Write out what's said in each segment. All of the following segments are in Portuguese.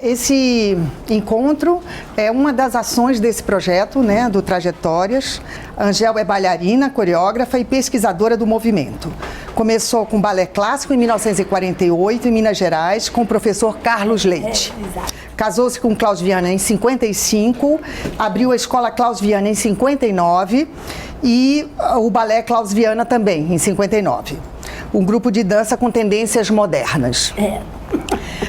Esse encontro é uma das ações desse projeto, né, do Trajetórias. A Angel é bailarina, coreógrafa e pesquisadora do movimento. Começou com balé clássico em 1948, em Minas Gerais, com o professor Carlos Leite. Casou-se com Klaus Viana em 55, abriu a escola Klaus Viana em 59 e o balé Klaus Viana também, em 59. Um grupo de dança com tendências modernas.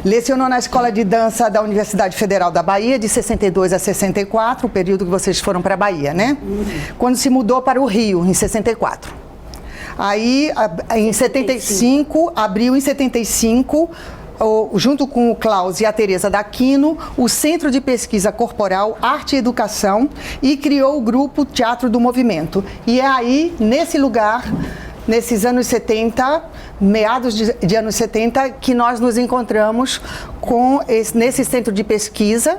Lecionou na Escola de Dança da Universidade Federal da Bahia, de 62 a 64, o período que vocês foram para a Bahia, né? Quando se mudou para o Rio, em 64. Aí, em 75, abriu em 75, junto com o Klaus e a Tereza Daquino, o Centro de Pesquisa Corporal, Arte e Educação, e criou o grupo Teatro do Movimento. E é aí, nesse lugar, nesses anos 70, meados de anos 70, que nós nos encontramos nesse centro de pesquisa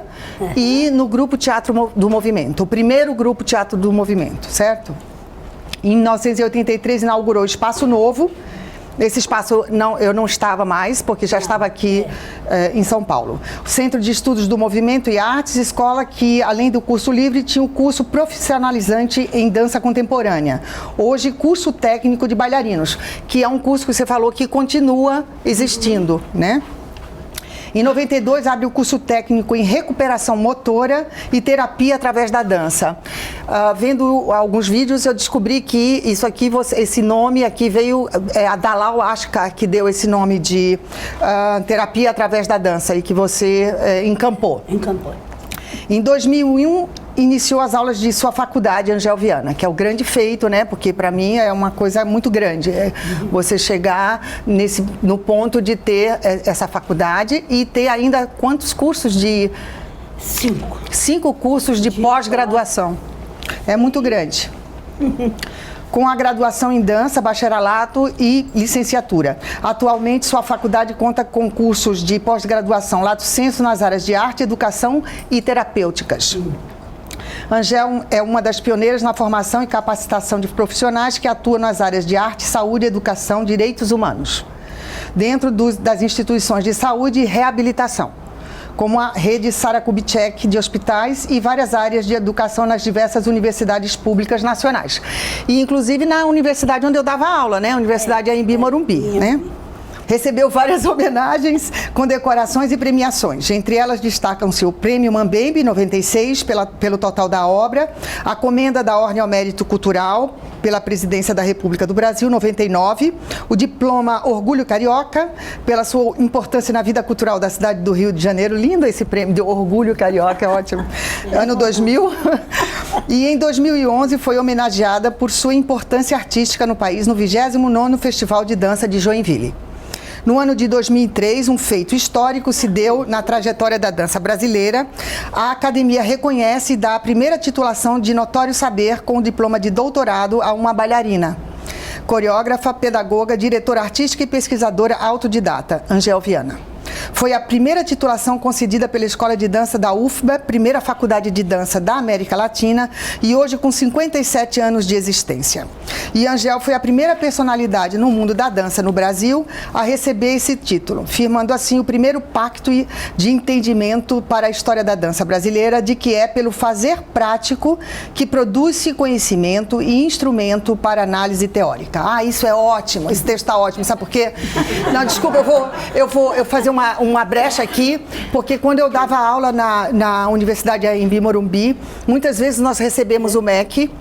e no grupo Teatro do Movimento, o primeiro grupo Teatro do Movimento, certo? Em 1983 inaugurou o Espaço Novo. Nesse espaço eu não estava mais, porque já estava aqui em São Paulo. O Centro de Estudos do Movimento e Artes, escola que, além do curso livre, tinha o curso profissionalizante em dança contemporânea. Hoje, curso técnico de bailarinos, que é um curso que você falou que continua existindo, né? Em 92, abre o curso técnico em recuperação motora e terapia através da dança. Vendo alguns vídeos, eu descobri que isso aqui, esse nome aqui veio, a Dalal Ashkar, que deu esse nome de terapia através da dança e que você encampou. Encampou. Em 2001, iniciou as aulas de sua faculdade, Angel Viana, que é o grande feito, né? Porque para mim é uma coisa muito grande. Você chegar no ponto de ter essa faculdade e ter ainda quantos cursos de... 5 cursos de pós-graduação. É muito grande. Com a graduação em dança, bacharelato e licenciatura. Atualmente, sua faculdade conta com cursos de pós-graduação lato sensu nas áreas de arte, educação e terapêuticas. Angel é uma das pioneiras na formação e capacitação de profissionais que atuam nas áreas de arte, saúde, educação, direitos humanos, dentro das instituições de saúde e reabilitação, como a rede Sara Kubitschek de hospitais e várias áreas de educação nas diversas universidades públicas nacionais. E, inclusive, na universidade onde eu dava aula, né? A Universidade Anhembi Morumbi, né? Recebeu várias homenagens, condecorações e premiações. Entre elas destacam-se o Prêmio Mambembe, 96, pelo total da obra, a Comenda da Ordem ao Mérito Cultural, pela Presidência da República do Brasil, 99, o Diploma Orgulho Carioca, pela sua importância na vida cultural da cidade do Rio de Janeiro. Lindo esse prêmio de Orgulho Carioca, é ótimo. Ano 2000. E em 2011 foi homenageada por sua importância artística no país no 29º Festival de Dança de Joinville. No ano de 2003, um feito histórico se deu na trajetória da dança brasileira. A Academia reconhece e dá a primeira titulação de notório saber com o diploma de doutorado a uma bailarina, coreógrafa, pedagoga, diretora artística e pesquisadora autodidata, Angel Viana. Foi a primeira titulação concedida pela Escola de Dança da UFBA, primeira faculdade de dança da América Latina, e hoje com 57 anos de existência. E Angel foi a primeira personalidade no mundo da dança no Brasil a receber esse título, firmando assim o primeiro pacto de entendimento para a história da dança brasileira, de que é pelo fazer prático que produz-se conhecimento e instrumento para análise teórica. Ah, isso é ótimo, esse texto está ótimo, sabe por quê? Não, desculpa, eu vou fazer uma brecha aqui, porque quando eu dava aula na Universidade Anhembi Morumbi, muitas vezes nós recebemos o MEC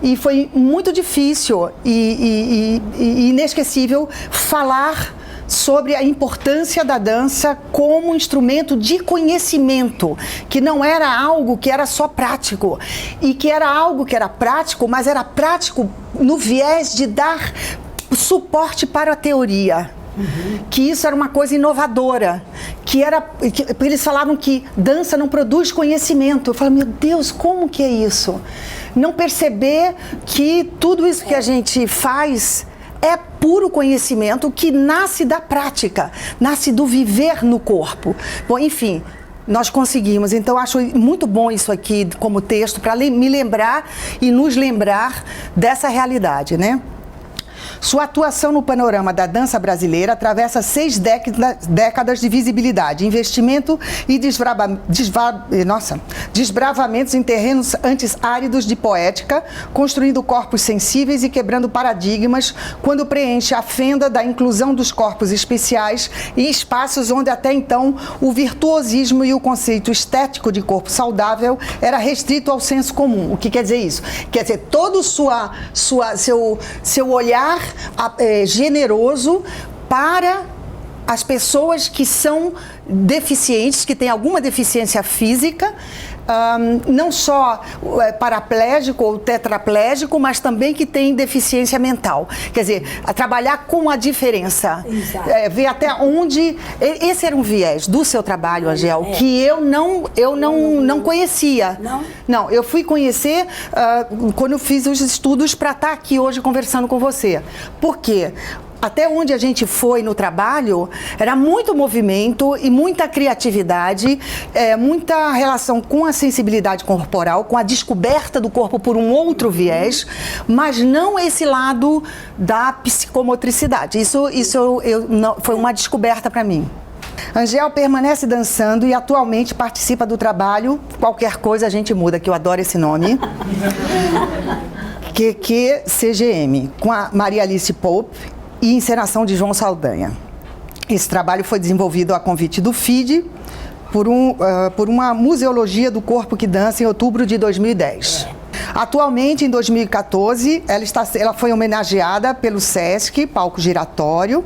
e foi muito difícil e inesquecível falar sobre a importância da dança como instrumento de conhecimento, que não era algo que era só prático, e que era algo que era prático, mas era prático no viés de dar suporte para a teoria. Que isso era uma coisa inovadora, eles falavam que dança não produz conhecimento. Eu falei, meu Deus, como que é isso? Não perceber que tudo isso que a gente faz é puro conhecimento que nasce da prática, nasce do viver no corpo. Bom, enfim, nós conseguimos. Então, acho muito bom isso aqui como texto, para me lembrar e nos lembrar dessa realidade, né? Sua atuação no panorama da dança brasileira atravessa 6 décadas de visibilidade, investimento e desbravamentos em terrenos antes áridos de poética, construindo corpos sensíveis e quebrando paradigmas quando preenche a fenda da inclusão dos corpos especiais em espaços onde até então o virtuosismo e o conceito estético de corpo saudável era restrito ao senso comum. O que quer dizer isso? Quer dizer, todo seu olhar generoso para as pessoas que são deficientes, que têm alguma deficiência física, não só paraplégico ou tetraplégico, mas também que tem deficiência mental. Quer dizer, trabalhar com a diferença. Ver até onde... Esse era um viés do seu trabalho, Angel, que eu não conhecia. Não, eu fui conhecer quando eu fiz os estudos para estar aqui hoje conversando com você. Por quê? Até onde a gente foi no trabalho, era muito movimento e muita criatividade, muita relação com a sensibilidade corporal, com a descoberta do corpo por um outro viés, mas não esse lado da psicomotricidade. Isso foi uma descoberta para mim. Angel permanece dançando e atualmente participa do trabalho Qualquer Coisa a Gente Muda, que eu adoro esse nome. QQCGM, com a Maria Alice Pope, e encenação de João Saldanha. Esse trabalho foi desenvolvido a convite do FIDE por uma museologia do corpo que dança em outubro de 2010. Atualmente, em 2014, ela foi homenageada pelo SESC, Palco Giratório,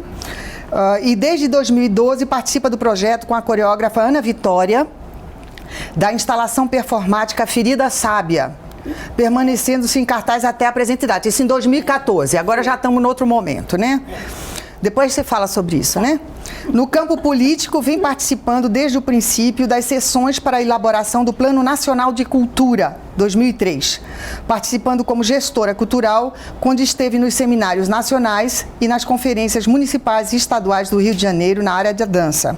e desde 2012 participa do projeto com a coreógrafa Ana Vitória, da instalação performática Ferida Sábia, permanecendo-se em cartaz até a presente data. Isso em 2014, agora já estamos em outro momento, né? Depois você fala sobre isso, né? No campo político, vem participando desde o princípio das sessões para a elaboração do Plano Nacional de Cultura, 2003, participando como gestora cultural, quando esteve nos seminários nacionais e nas conferências municipais e estaduais do Rio de Janeiro na área da dança.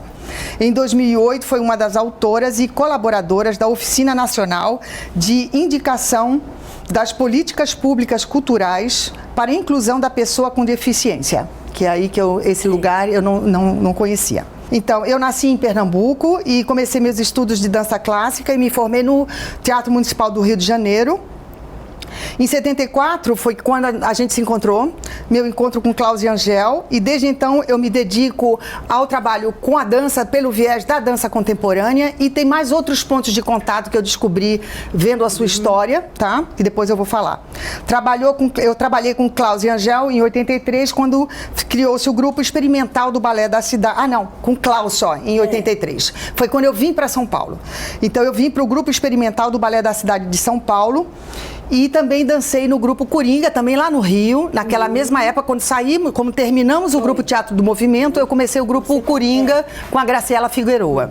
Em 2008, foi uma das autoras e colaboradoras da Oficina Nacional de Indicação das Políticas Públicas Culturais para a Inclusão da Pessoa com Deficiência, que é aí que esse lugar eu não conhecia. Então, eu nasci em Pernambuco e comecei meus estudos de dança clássica e me formei no Teatro Municipal do Rio de Janeiro. Em 74 foi quando a gente se encontrou, meu encontro com Klaus e Angel, e desde então eu me dedico ao trabalho com a dança pelo viés da dança contemporânea, e tem mais outros pontos de contato que eu descobri vendo a sua história, tá? Que depois eu vou falar. Eu trabalhei com Klaus e Angel em 83, quando criou-se o grupo experimental do balé da cidade. Com Klaus só, em 83. Foi quando eu vim para São Paulo. Então eu vim para o grupo experimental do balé da cidade de São Paulo. E também dancei no grupo Coringa, também lá no Rio, naquela mesma época, quando saímos, como terminamos o grupo Teatro do Movimento, eu comecei o grupo Coringa com a Graciela Figueroa,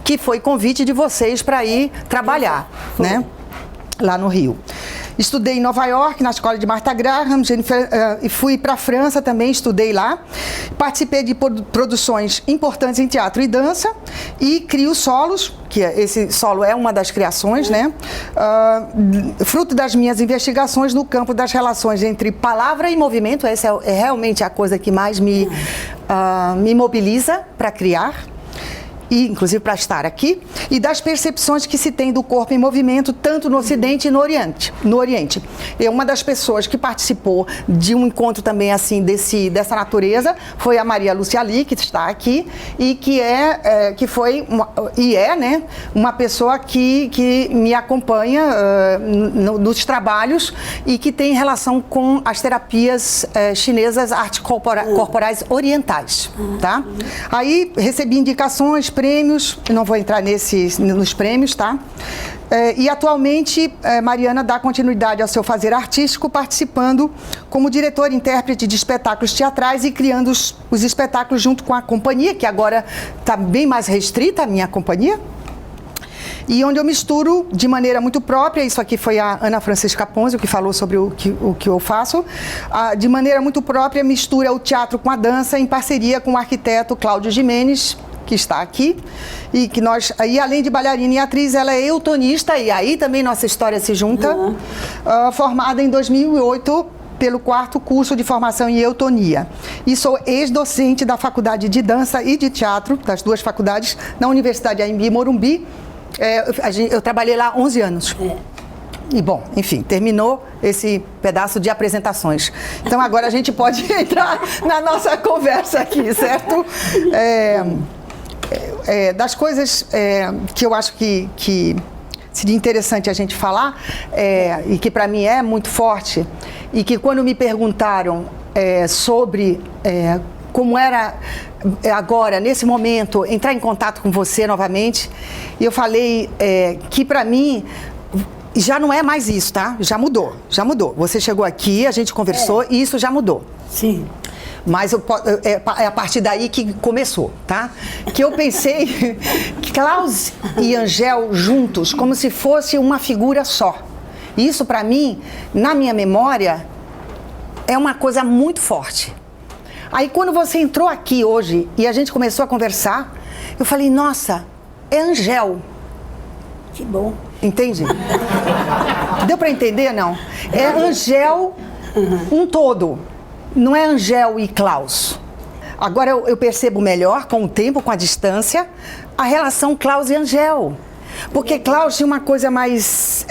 que foi convite de vocês para ir trabalhar, né? Lá no Rio. Estudei em Nova York, na escola de Martha Graham, e fui para a França também, estudei lá. Participei de produções importantes em teatro e dança e crio solos, que esse solo é uma das criações, né? Fruto das minhas investigações no campo das relações entre palavra e movimento. Essa é realmente a coisa que mais me mobiliza para criar. E, inclusive, para estar aqui, e das percepções que se tem do corpo em movimento, tanto no Ocidente e no Oriente. Eu, uma das pessoas que participou de um encontro também, assim, dessa natureza, foi a Maria Lúcia Ali, que está aqui, e né, uma pessoa que me acompanha nos trabalhos e que tem relação com as terapias chinesas, artes corporais orientais, tá? Aí, recebi indicações, prêmios, não vou entrar nos prêmios, tá? E atualmente Mariana dá continuidade ao seu fazer artístico, participando como diretora e intérprete de espetáculos teatrais e criando os espetáculos junto com a companhia, que agora está bem mais restrita, a minha companhia, e onde eu misturo de maneira muito própria, isso aqui foi a Ana Francisca Ponzio que falou sobre o que eu faço, de maneira muito própria mistura o teatro com a dança em parceria com o arquiteto Cláudio Gimenez, que está aqui, e que nós, aí além de bailarina e atriz, ela é eutonista, e aí também nossa história se junta, formada em 2008 pelo 4º curso de formação em eutonia. E sou ex-docente da Faculdade de Dança e de Teatro, das 2 faculdades, na Universidade Anhembi Morumbi. Eu trabalhei lá 11 anos. E, bom, enfim, terminou esse pedaço de apresentações. Então, agora a gente pode entrar na nossa conversa aqui, certo? Das coisas que eu acho que seria interessante a gente falar, e que para mim é muito forte, e que quando me perguntaram sobre como era agora, nesse momento, entrar em contato com você novamente, eu falei que para mim já não é mais isso, tá? Já mudou. Você chegou aqui, a gente conversou e isso já mudou. Sim. Mas é a partir daí que começou, tá? Que eu pensei que Klaus e Angel juntos, como se fosse uma figura só. Isso, para mim, na minha memória, é uma coisa muito forte. Aí, quando você entrou aqui hoje e a gente começou a conversar, eu falei, nossa, é Angel. Que bom. Entende? Deu para entender, não? É Angel um todo. Não é Angel e Klaus. Agora eu percebo melhor, com o tempo, com a distância, a relação Klaus e Angel. Porque Klaus tinha uma coisa mais...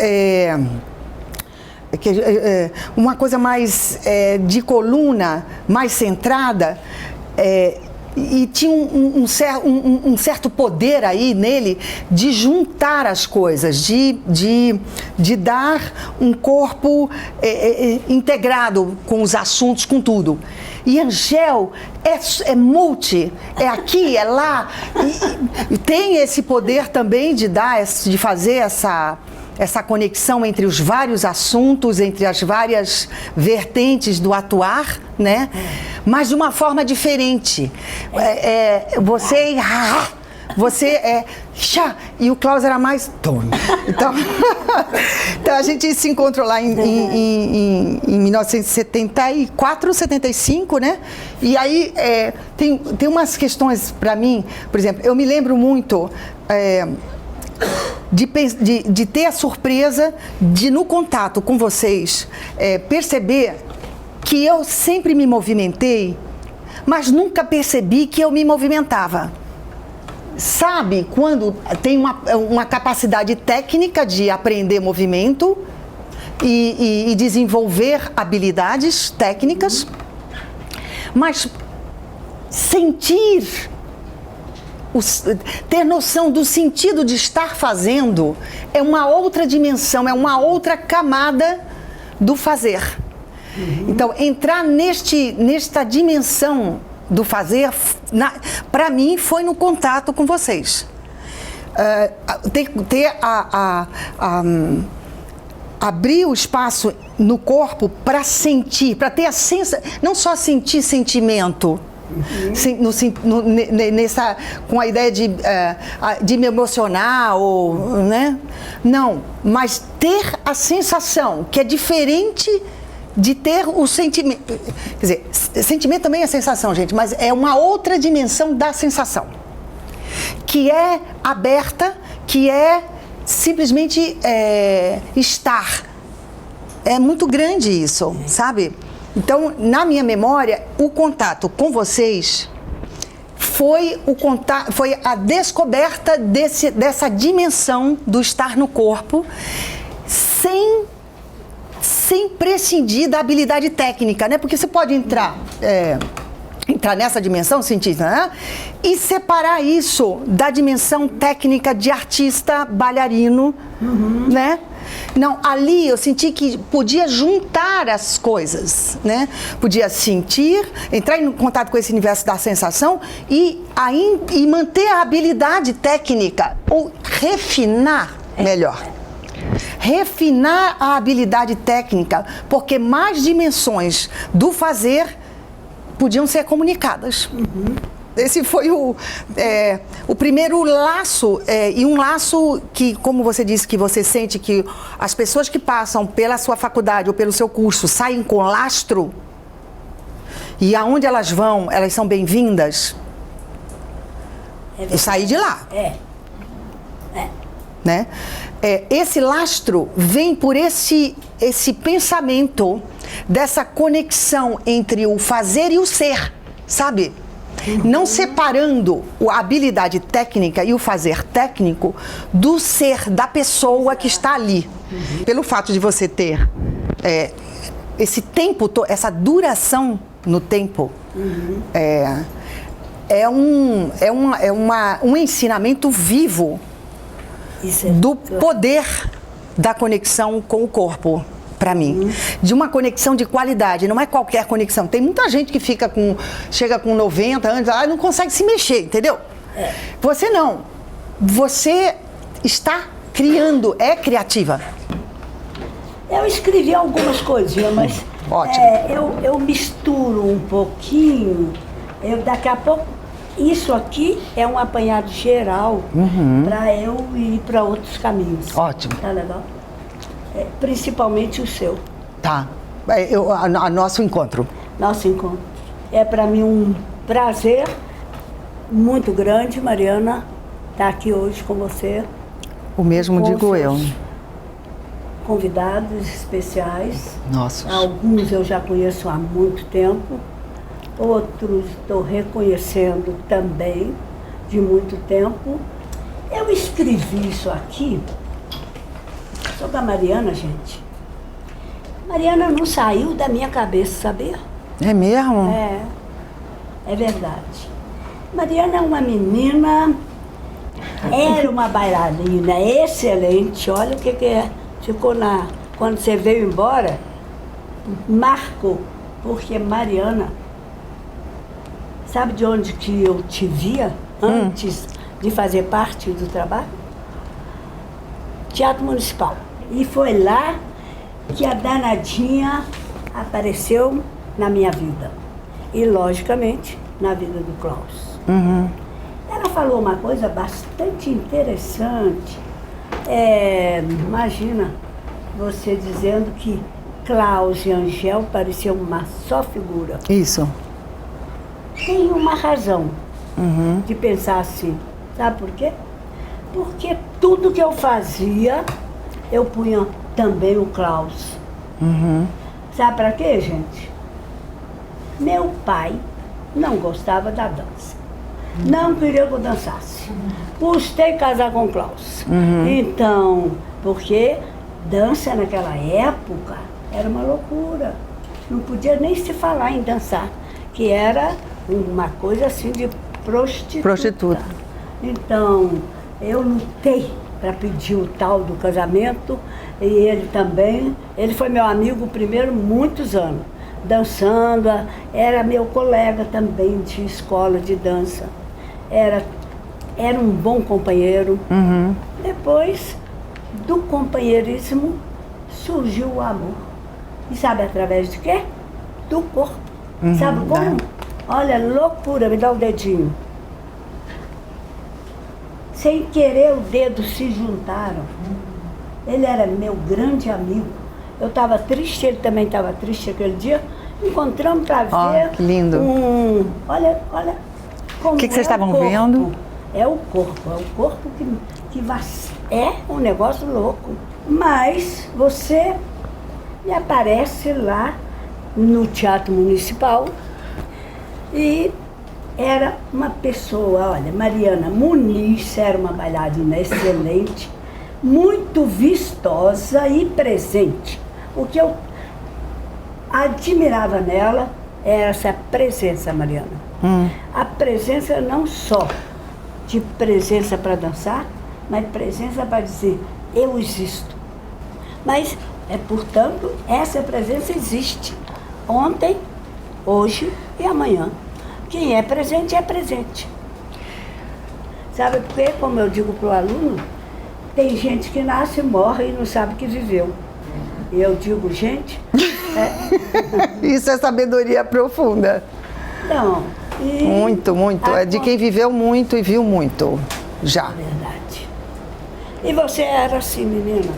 uma coisa mais de coluna, mais centrada, e tinha um certo poder aí nele de juntar as coisas, de dar um corpo integrado com os assuntos, com tudo. E Angel é multi, é aqui, é lá, e tem esse poder também de fazer essa conexão entre os vários assuntos, entre as várias vertentes do atuar, né? Mas de uma forma diferente. Você é chá, e o Klaus era mais tome. Então a gente se encontrou lá em 1974, 75, né? E aí tem umas questões para mim, por exemplo, eu me lembro muito... De ter a surpresa de, no contato com vocês, perceber que eu sempre me movimentei, mas nunca percebi que eu me movimentava. Sabe, quando tem uma capacidade técnica de aprender movimento e desenvolver habilidades técnicas, mas sentir... ter noção do sentido de estar fazendo é uma outra dimensão, é uma outra camada do fazer. Então, entrar nesta dimensão do fazer, para mim, foi no contato com vocês. Abrir o espaço no corpo para sentir, para ter a sensação, não só sentir sentimento, com a ideia de me emocionar, né? Não, mas ter a sensação, que é diferente de ter o sentimento. Quer dizer, sentimento também é sensação, gente, mas é uma outra dimensão da sensação, que é aberta, que é simplesmente estar. É muito grande isso, sabe? Então, na minha memória, o contato com vocês foi a descoberta dessa dimensão do estar no corpo, sem prescindir da habilidade técnica, né? Porque você pode entrar nessa dimensão científica, né? E separar isso da dimensão técnica de artista, bailarino, né? Não, ali eu senti que podia juntar as coisas, né? Podia sentir, entrar em contato com esse universo da sensação e manter a habilidade técnica, ou refinar melhor. Refinar a habilidade técnica, porque mais dimensões do fazer podiam ser comunicadas. Esse foi o primeiro laço, e um laço que, como você disse, que você sente que as pessoas que passam pela sua faculdade ou pelo seu curso saem com lastro, e aonde elas vão, elas são bem-vindas. Eu saí de lá. Né? Esse lastro vem por esse pensamento dessa conexão entre o fazer e o ser, sabe? Não separando a habilidade técnica e o fazer técnico do ser da pessoa que está ali. Pelo fato de você ter esse tempo, essa duração no tempo, um ensinamento vivo do poder da conexão com o corpo. Para mim, de uma conexão de qualidade, não é qualquer conexão. Tem muita gente que chega com 90 anos, não consegue se mexer, entendeu? Você não. Você está criando, é criativa. Eu escrevi algumas coisinhas, mas eu misturo um pouquinho. Daqui a pouco, isso aqui é um apanhado geral para eu ir para outros caminhos. Ótimo. Tá legal? Principalmente o seu. Tá. Nosso encontro. Nosso encontro. É para mim um prazer muito grande, Mariana, estar aqui hoje com você. O mesmo digo eu. Convidados especiais. Nossos. Alguns eu já conheço há muito tempo. Outros estou reconhecendo também, de muito tempo. Eu escrevi isso aqui sobre a Mariana, gente. Mariana não saiu da minha cabeça, sabia? É mesmo? É verdade. Mariana é uma menina, era uma bailarina excelente. Olha o que é. Ficou quando você veio embora, marcou, porque Mariana, sabe de onde que eu te via antes de fazer parte do trabalho? Teatro Municipal. E foi lá que a danadinha apareceu na minha vida. E, logicamente, na vida do Klaus. Ela falou uma coisa bastante interessante. Imagina você dizendo que Klaus e Angel pareciam uma só figura. Isso. Tem uma razão de pensar assim. Sabe por quê? Porque tudo que eu fazia, eu punha também o Klaus. Sabe para quê, gente? Meu pai não gostava da dança. Não queria que eu dançasse. Custei casar com o Klaus. Então, porque dança naquela época era uma loucura. Não podia nem se falar em dançar, que era uma coisa assim de prostituta. Então, eu lutei para pedir o tal do casamento e ele também. Ele foi meu amigo primeiro muitos anos, dançando, era meu colega também de escola de dança. Era um bom companheiro. Depois do companheirismo surgiu o amor. E sabe através de quê? Do corpo. Sabe como? Olha, loucura, me dá o dedinho. Sem querer, os dedos se juntaram. Ele era meu grande amigo. Eu estava triste, ele também estava triste aquele dia. Encontramos para ver. Que lindo. Olha como o que vocês estavam vendo? É o corpo que é um negócio louco. Mas você me aparece lá no Teatro Municipal e era uma pessoa, olha, Mariana Muniz era uma bailarina excelente, muito vistosa e presente. O que eu admirava nela era essa presença, Mariana. A presença não só de presença para dançar, mas presença para dizer, eu existo. Mas, portanto, essa presença existe. Ontem, hoje e amanhã. Quem é presente, é presente. Sabe por quê? Como eu digo para o aluno, tem gente que nasce, morre e não sabe que viveu. E eu digo, gente... Isso é sabedoria profunda. Não. Muito. É de quem viveu muito e viu muito. Já. Verdade. E você era assim, menina?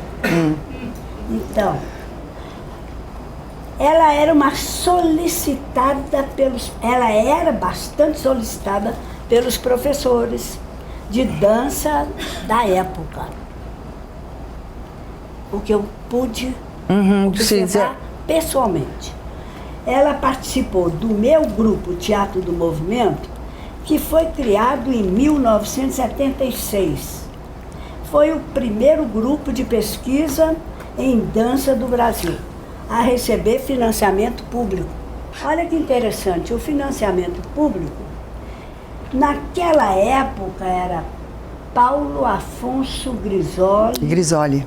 Então... Ela era uma solicitada ela era bastante solicitada pelos professores de dança da época. O que eu pude observar pessoalmente. Ela participou do meu grupo Teatro do Movimento, que foi criado em 1976. Foi o primeiro grupo de pesquisa em dança do Brasil a receber financiamento público. Olha que interessante, o financiamento público, naquela época era Paulo Afonso Grisoli.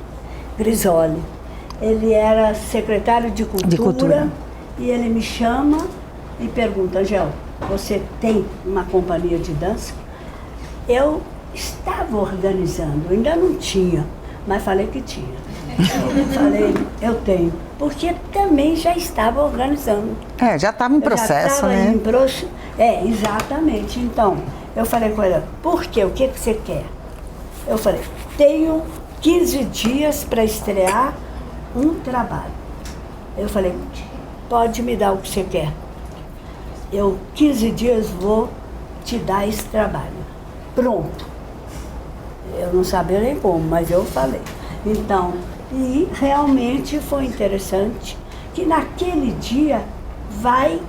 Ele era secretário de Cultura. E ele me chama e pergunta: Angel, você tem uma companhia de dança? Eu estava organizando, ainda não tinha, mas falei que tinha. Falei, eu tenho, porque também já estava organizando. Já estava em processo, né? Exatamente. Então, eu falei com ela, por quê? O que você quer? Eu falei, tenho 15 dias para estrear um trabalho. Eu falei, pode me dar o que você quer. 15 dias vou te dar esse trabalho. Pronto. Eu não sabia nem como, mas eu falei. Então, e realmente foi interessante que naquele dia vai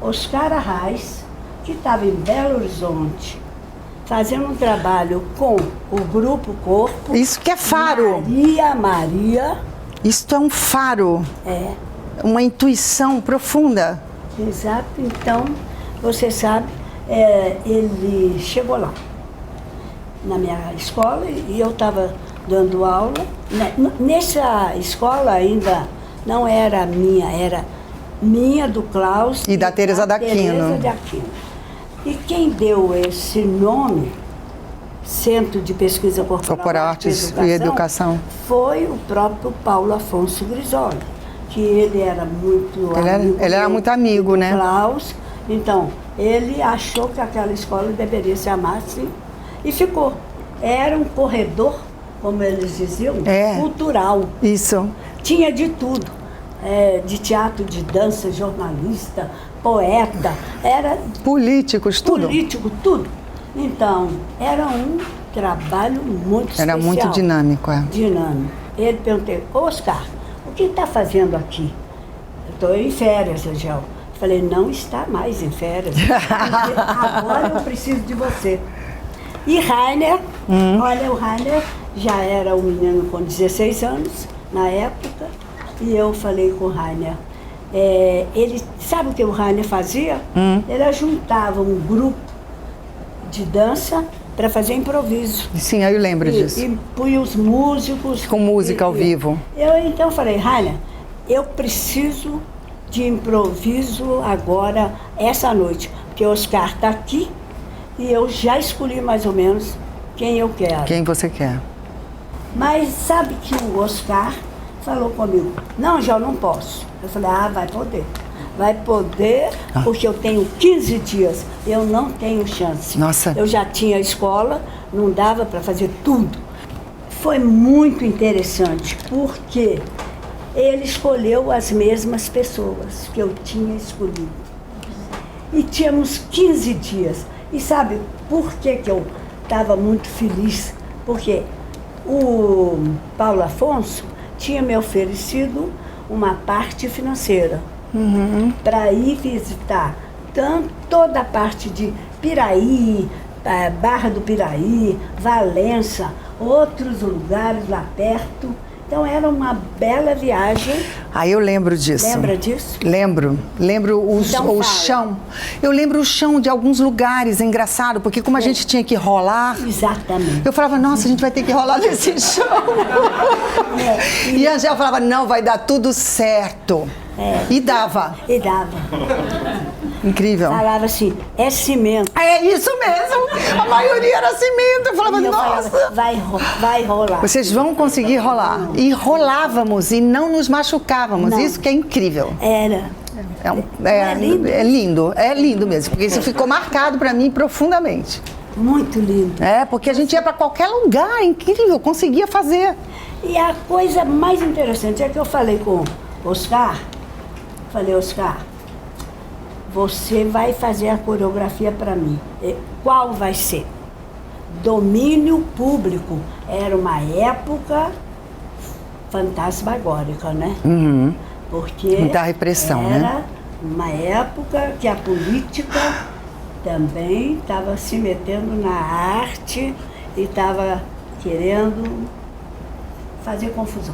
Oscar Arraes, que estava em Belo Horizonte, fazendo um trabalho com o Grupo Corpo. Isso que é faro. Maria. Isto é um faro. É. Uma intuição profunda. Exato. Então, você sabe, ele chegou lá, na minha escola, e eu estava dando aula. Nessa escola ainda não era minha, era minha, do Klaus e da Teresa d'Aquino. E quem deu esse nome, Centro de Pesquisa Corporal, Artes e Educação, foi o próprio Paulo Afonso Grisoli, que ele era muito amigo. Ele era muito amigo, né? Klaus. Então, ele achou que aquela escola deveria se chamar assim e ficou. Era um corredor, como eles diziam, cultural. Isso. Tinha de tudo. De teatro, de dança, jornalista, poeta, era... Políticos, tudo. Político, tudo. Então, era um trabalho muito especial. Era muito dinâmico, Dinâmico. Ele perguntou, Oscar, o que está fazendo aqui? Eu estou em férias, Angel. Falei, não está mais em férias. Agora eu preciso de você. E Rainer, olha, o Rainer já era um menino com 16 anos, na época, e eu falei com o Rainer. Ele, sabe o que o Rainer fazia? Ele juntava um grupo de dança para fazer improviso. Sim, eu lembro disso. E punha os músicos. Com música ao vivo. Eu então falei, Rainer, eu preciso de improviso agora, essa noite, porque o Oscar está aqui e eu já escolhi mais ou menos quem eu quero. Quem você quer. Mas sabe que o Oscar falou comigo, não, já não posso. Eu falei, vai poder. Vai poder, porque eu tenho 15 dias, eu não tenho chance. Nossa. Eu já tinha escola, não dava para fazer tudo. Foi muito interessante, porque ele escolheu as mesmas pessoas que eu tinha escolhido. E tínhamos 15 dias. E sabe por que eu estava muito feliz? Porque o Paulo Afonso tinha me oferecido uma parte financeira para ir visitar toda a parte de Piraí, Barra do Piraí, Valença, outros lugares lá perto. Então era uma bela viagem. Eu lembro disso. Lembra disso? Lembro o chão. Eu lembro o chão de alguns lugares, é engraçado, porque como a gente tinha que rolar. Exatamente. Eu falava, nossa, a gente vai ter que rolar nesse chão. E a Angel falava, não, vai dar tudo certo. E dava. Incrível. Falava assim, é cimento. É isso mesmo. A maioria era cimento. Eu falava, nossa. Vai rolar. Vocês vão conseguir rolar. E rolávamos e não nos machucávamos. Não. Isso que é incrível. Era. É lindo mesmo. Porque isso ficou marcado para mim profundamente. Muito lindo. Porque a gente ia para qualquer lugar. Incrível. Conseguia fazer. E a coisa mais interessante é que eu falei com o Oscar. Falei, Oscar, você vai fazer a coreografia para mim. Qual vai ser? Domínio público. Era uma época fantasmagórica, né? Porque muita repressão, era né? uma época que a política também estava se metendo na arte e estava querendo fazer confusão.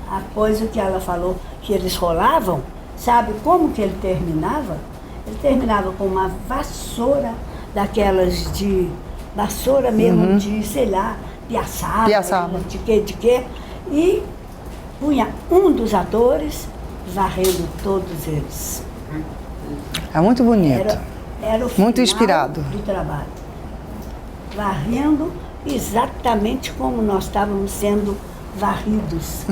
A coisa que ela falou que eles rolavam, sabe como que ele terminava? Ele terminava com uma vassoura, daquelas de vassoura mesmo, de, sei lá, piaçaba, de quê, e punha um dos atores varrendo todos eles. É muito bonito. Era o final muito inspirado do trabalho. Varrendo exatamente como nós estávamos sendo varridos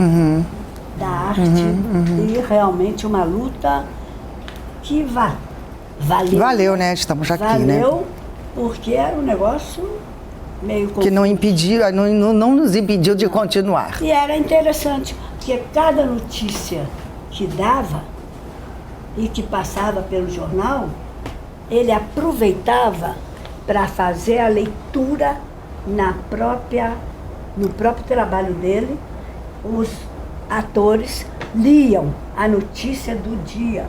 da arte. E realmente uma luta que valeu. Valeu, né? Estamos aqui, né? Valeu, porque era um negócio meio confuso. Que não impediu, não nos impediu de continuar. E era interessante, porque cada notícia que dava e que passava pelo jornal, ele aproveitava para fazer a leitura no próprio trabalho dele. Os atores liam a notícia do dia.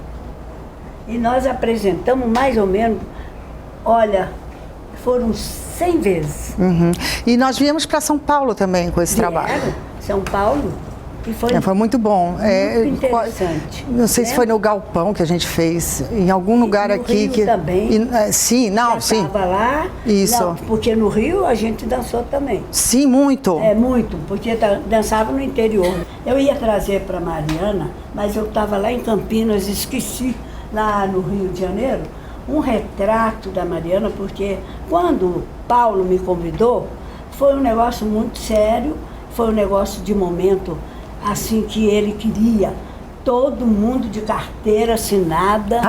E nós apresentamos mais ou menos, olha, foram 100 vezes. E nós viemos para São Paulo também com esse trabalho. São Paulo. E foi muito bom. Muito interessante. Não sei se foi no Galpão que a gente fez, em algum lugar no aqui. Rio também. Sim, sim. Estava lá. Isso. Não, porque no Rio a gente dançou também. Sim, muito. Muito, porque dançava no interior. Eu ia trazer para Mariana, mas eu estava lá em Campinas, esqueci, lá no Rio de Janeiro, um retrato da Mariana, porque quando Paulo me convidou, foi um negócio muito sério, foi um negócio de momento assim que ele queria todo mundo de carteira assinada,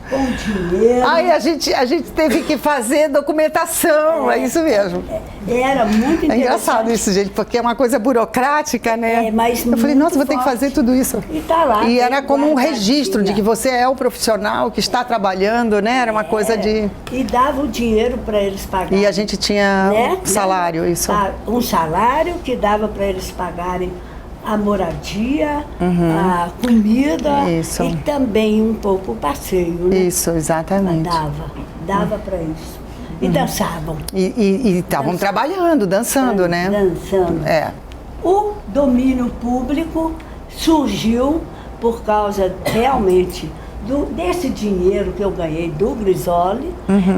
com dinheiro. Aí a gente teve que fazer documentação, é isso mesmo. Era muito interessante. É engraçado isso, gente, porque é uma coisa burocrática, né? Mas eu falei, nossa, vou ter que fazer tudo isso. E tá lá. E era como um registro de que você é o profissional que está trabalhando, né? Era uma coisa de... E dava o dinheiro para eles pagarem. E a gente tinha salário, isso. Um salário que dava para eles pagarem a moradia, a comida e também um pouco o passeio, né? Isso, exatamente. Dava para isso. E dançavam. E estavam trabalhando, dançando, né? Dançando. O domínio público surgiu por causa realmente desse dinheiro que eu ganhei do Grisoli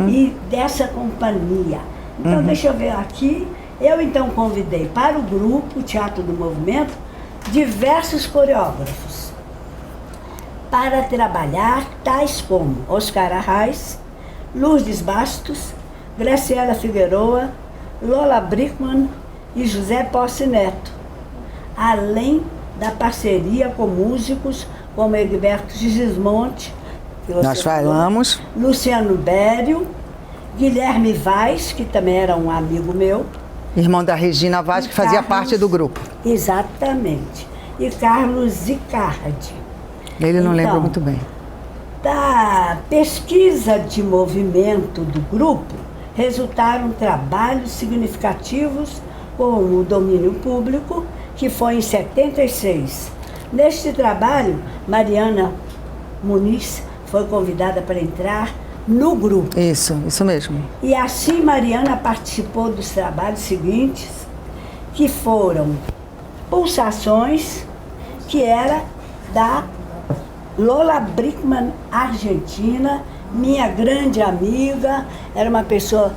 e dessa companhia. Então, deixa eu ver aqui. Eu então convidei para o grupo Teatro do Movimento diversos coreógrafos para trabalhar, tais como Oscar Arraes, Lourdes Bastos, Graciela Figueroa, Lola Brickman e José Posse Neto, além da parceria com músicos como Egberto Gismonte, que nós falamos, Luciano Bério, Guilherme Vaz, que também era um amigo meu, irmão da Regina Vaz, que fazia parte do grupo. Exatamente. E Carlos Zicardi. Ele não lembra muito bem. Da pesquisa de movimento do grupo, resultaram trabalhos significativos com o domínio público, que foi em 76. Neste trabalho, Mariana Muniz foi convidada para entrar no grupo. Isso mesmo. E assim Mariana participou dos trabalhos seguintes, que foram Pulsações, que era da Lola Brickman, argentina, minha grande amiga, era uma pessoa,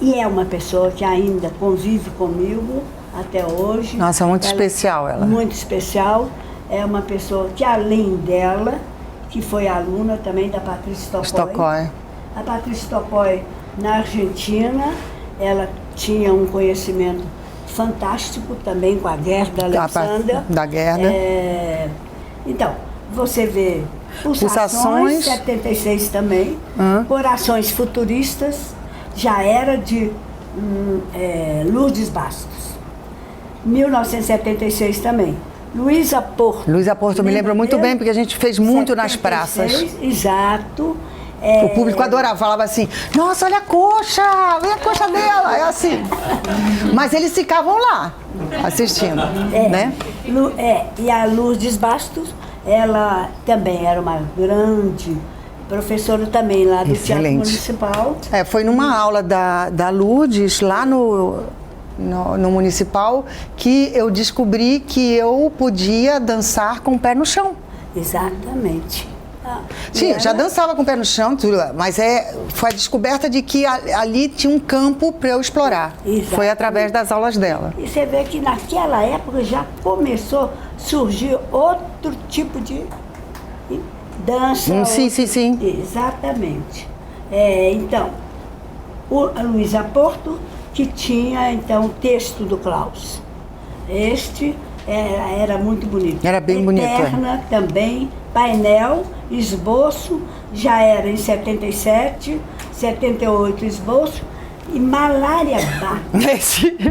e é uma pessoa que ainda convive comigo até hoje. Nossa, muito especial ela. Muito especial. É uma pessoa que, além dela, que foi aluna também da Patrícia Tocói. A Patrícia Tocói, na Argentina, ela tinha um conhecimento fantástico também com a Gerda Alexander. Da Gerda. Então, você vê Pulsações, 76 também, Corações Futuristas, já era de Lourdes Bastos. 1976 também. Luísa Porto. Luísa Porto, eu me lembro muito bem, porque a gente fez muito 76, nas praças. Exato. O público adorava, falava assim, nossa, olha a coxa dela, é assim. Mas eles ficavam lá, assistindo, né? E a Lourdes Bastos Ela também era uma grande professora também lá do Teatro Excelente. Municipal. Foi numa aula da Lourdes, lá no Municipal, que eu descobri que eu podia dançar com o pé no chão. Exatamente. Sim, já dançava com o pé no chão, tudo, mas foi a descoberta de que ali tinha um campo para eu explorar. Exatamente. Foi através das aulas dela. E você vê que naquela época já começou a surgir outro tipo de dança. Sim. Exatamente. Então, a Luísa Porto, que tinha então o texto do Klaus. Este era muito bonito. Era bem bonito. Eterna também, painel, esboço, já era em 77, 78 esboço, e Malária Bá.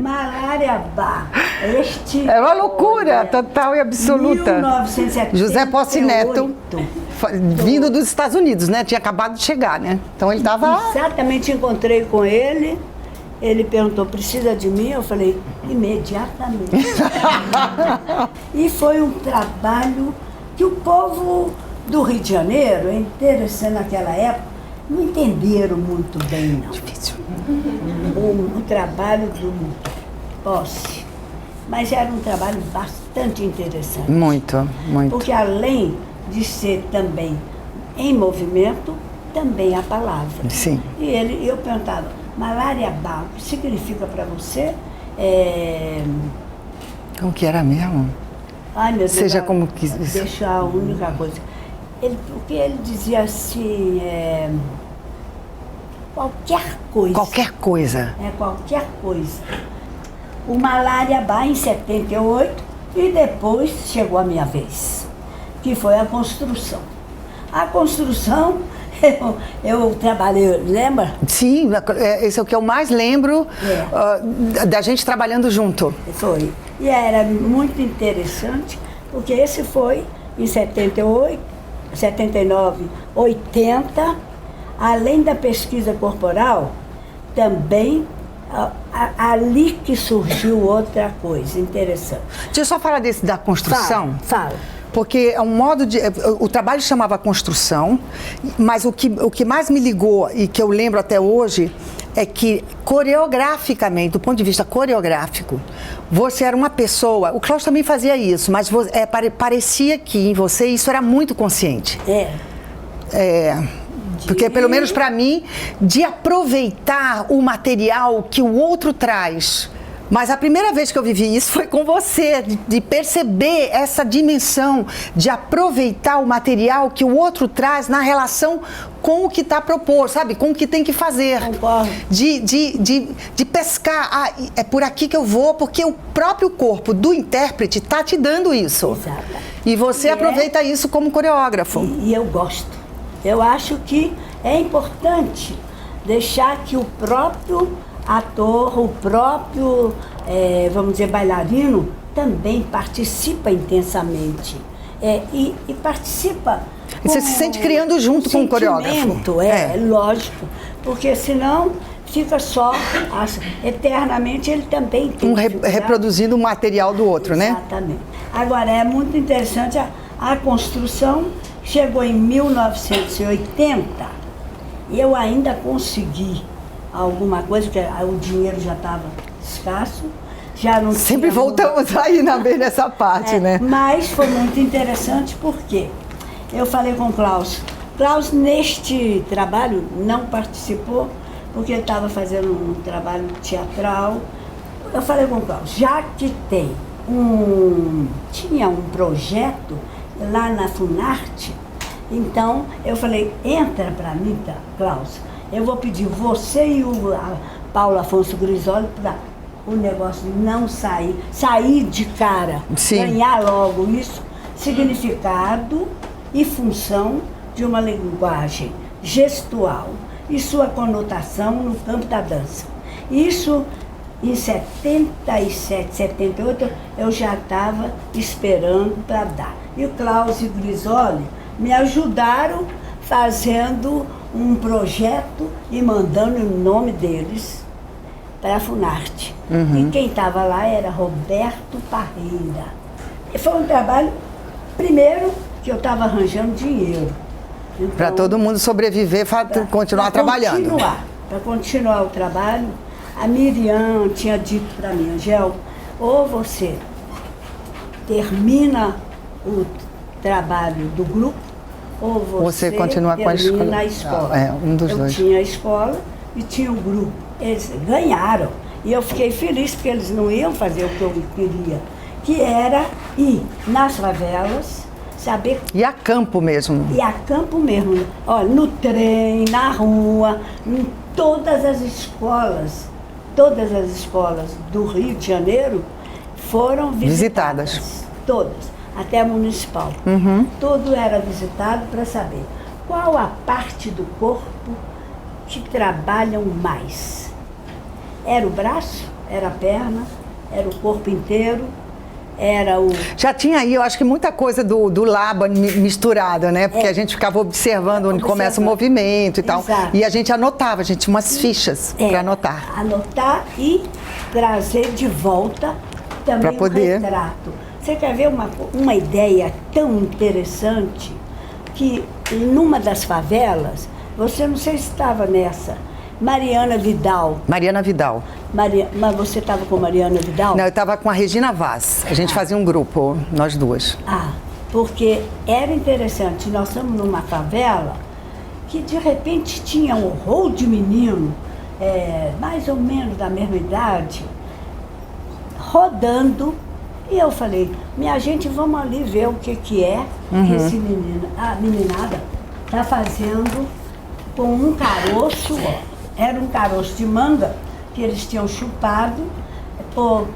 Malária Bá. É uma loucura total e absoluta. 1978. José Posse Neto, vindo dos Estados Unidos, né? Tinha acabado de chegar, né? Então ele estava... Exatamente, encontrei com ele. Ele perguntou, precisa de mim? Eu falei, imediatamente. E foi um trabalho que o povo do Rio de Janeiro, é interessante naquela época, não entenderam muito bem, não. Difícil. O trabalho do Posse. Mas era um trabalho bastante interessante. Muito. Porque além de ser também em movimento, também a palavra. Sim. E eu perguntava, Malária Bá, o que significa para você? Como que era mesmo? Ai, meu Deus. Seja como quiser. Deixa a única coisa. Porque ele dizia assim, qualquer coisa. Qualquer coisa. Qualquer coisa. O Malária Bá em 78 e depois chegou a minha vez, que foi a construção. A construção, eu trabalhei, lembra? Sim, esse é o que eu mais lembro da gente trabalhando junto. Foi. E era muito interessante, porque esse foi em 78, 79, 80, além da pesquisa corporal, também ali que surgiu outra coisa interessante. Deixa eu só falar da construção. Fala. Porque é um modo de... O trabalho chamava construção, mas o que mais me ligou e que eu lembro até hoje é que, coreograficamente, do ponto de vista coreográfico, você era uma pessoa... O Klaus também fazia isso, mas parecia que em você isso era muito consciente. Porque, pelo menos para mim, de aproveitar o material que o outro traz. Mas a primeira vez que eu vivi isso foi com você, de perceber essa dimensão, de aproveitar o material que o outro traz na relação com o que está proposto, sabe? Com o que tem que fazer. Concordo. De pescar, é por aqui que eu vou, porque o próprio corpo do intérprete está te dando isso. Exato. E você aproveita isso como coreógrafo. E eu gosto. Eu acho que é importante deixar que o próprio ator, o próprio, vamos dizer, bailarino, também participa intensamente. E participa... Você se sente criando junto com o coreógrafo. Lógico. Porque senão fica só... eternamente ele também tem reproduzindo o material do outro, né? Exatamente. Agora, é muito interessante a construção. Chegou em 1980 e eu ainda consegui alguma coisa, porque o dinheiro já estava escasso, já não Sempre voltamos aí nessa parte, né? Mas foi muito interessante porque eu falei com o Klaus. Klaus, neste trabalho, não participou, porque ele estava fazendo um trabalho teatral. Eu falei com o Klaus, já que tinha um projeto lá na Funarte, então eu falei, entra para mim, tá, Klaus. Eu vou pedir você e o Paulo Afonso Grisoli para o negócio não sair de cara, Sim. Ganhar logo isso, significado e função de uma linguagem gestual e sua conotação no campo da dança. Isso em 77, 78 eu já estava esperando para dar. E o Klaus e o Grisoli me ajudaram fazendo um projeto e mandando o nome deles para a Funarte. E quem estava lá era Roberto Parreira. E foi um trabalho, primeiro, que porque eu estava arranjando dinheiro. Então, Para todo mundo sobreviver, continuar trabalhando. Para continuar o trabalho, a Miriam tinha dito para mim, Angel, ou você termina o trabalho do grupo, ou você continua com a escola. A escola. Um dos dois. Eu tinha a escola e tinha o grupo. Eles ganharam. E eu fiquei feliz porque eles não iam fazer o que eu queria, que era ir nas favelas, saber... E a campo mesmo. E a campo mesmo. Olha, no trem, na rua, em todas as escolas do Rio de Janeiro foram visitadas. Todas, até a municipal. Tudo era visitado para saber qual a parte do corpo que trabalham mais. Era o braço, era a perna, era o corpo inteiro, era o... Já tinha aí, eu acho que muita coisa do Laba misturada, né? Porque a gente ficava observando onde começa o movimento e tal. Exato. E a gente anotava, a gente tinha umas fichas para anotar. Anotar e trazer de volta também pra poder... um retrato. Você quer ver uma ideia tão interessante que numa das favelas, você não sei se estava nessa, Mariana Vidal. Mas você estava com Mariana Vidal? Não, eu estava com a Regina Vaz. A gente fazia um grupo, nós duas. Porque era interessante. Nós estamos numa favela que de repente tinha um rol de menino, mais ou menos da mesma idade, rodando. E eu falei, minha gente, vamos ali ver o que é que esse menino, a meninada está fazendo com um caroço, era um caroço de manga que eles tinham chupado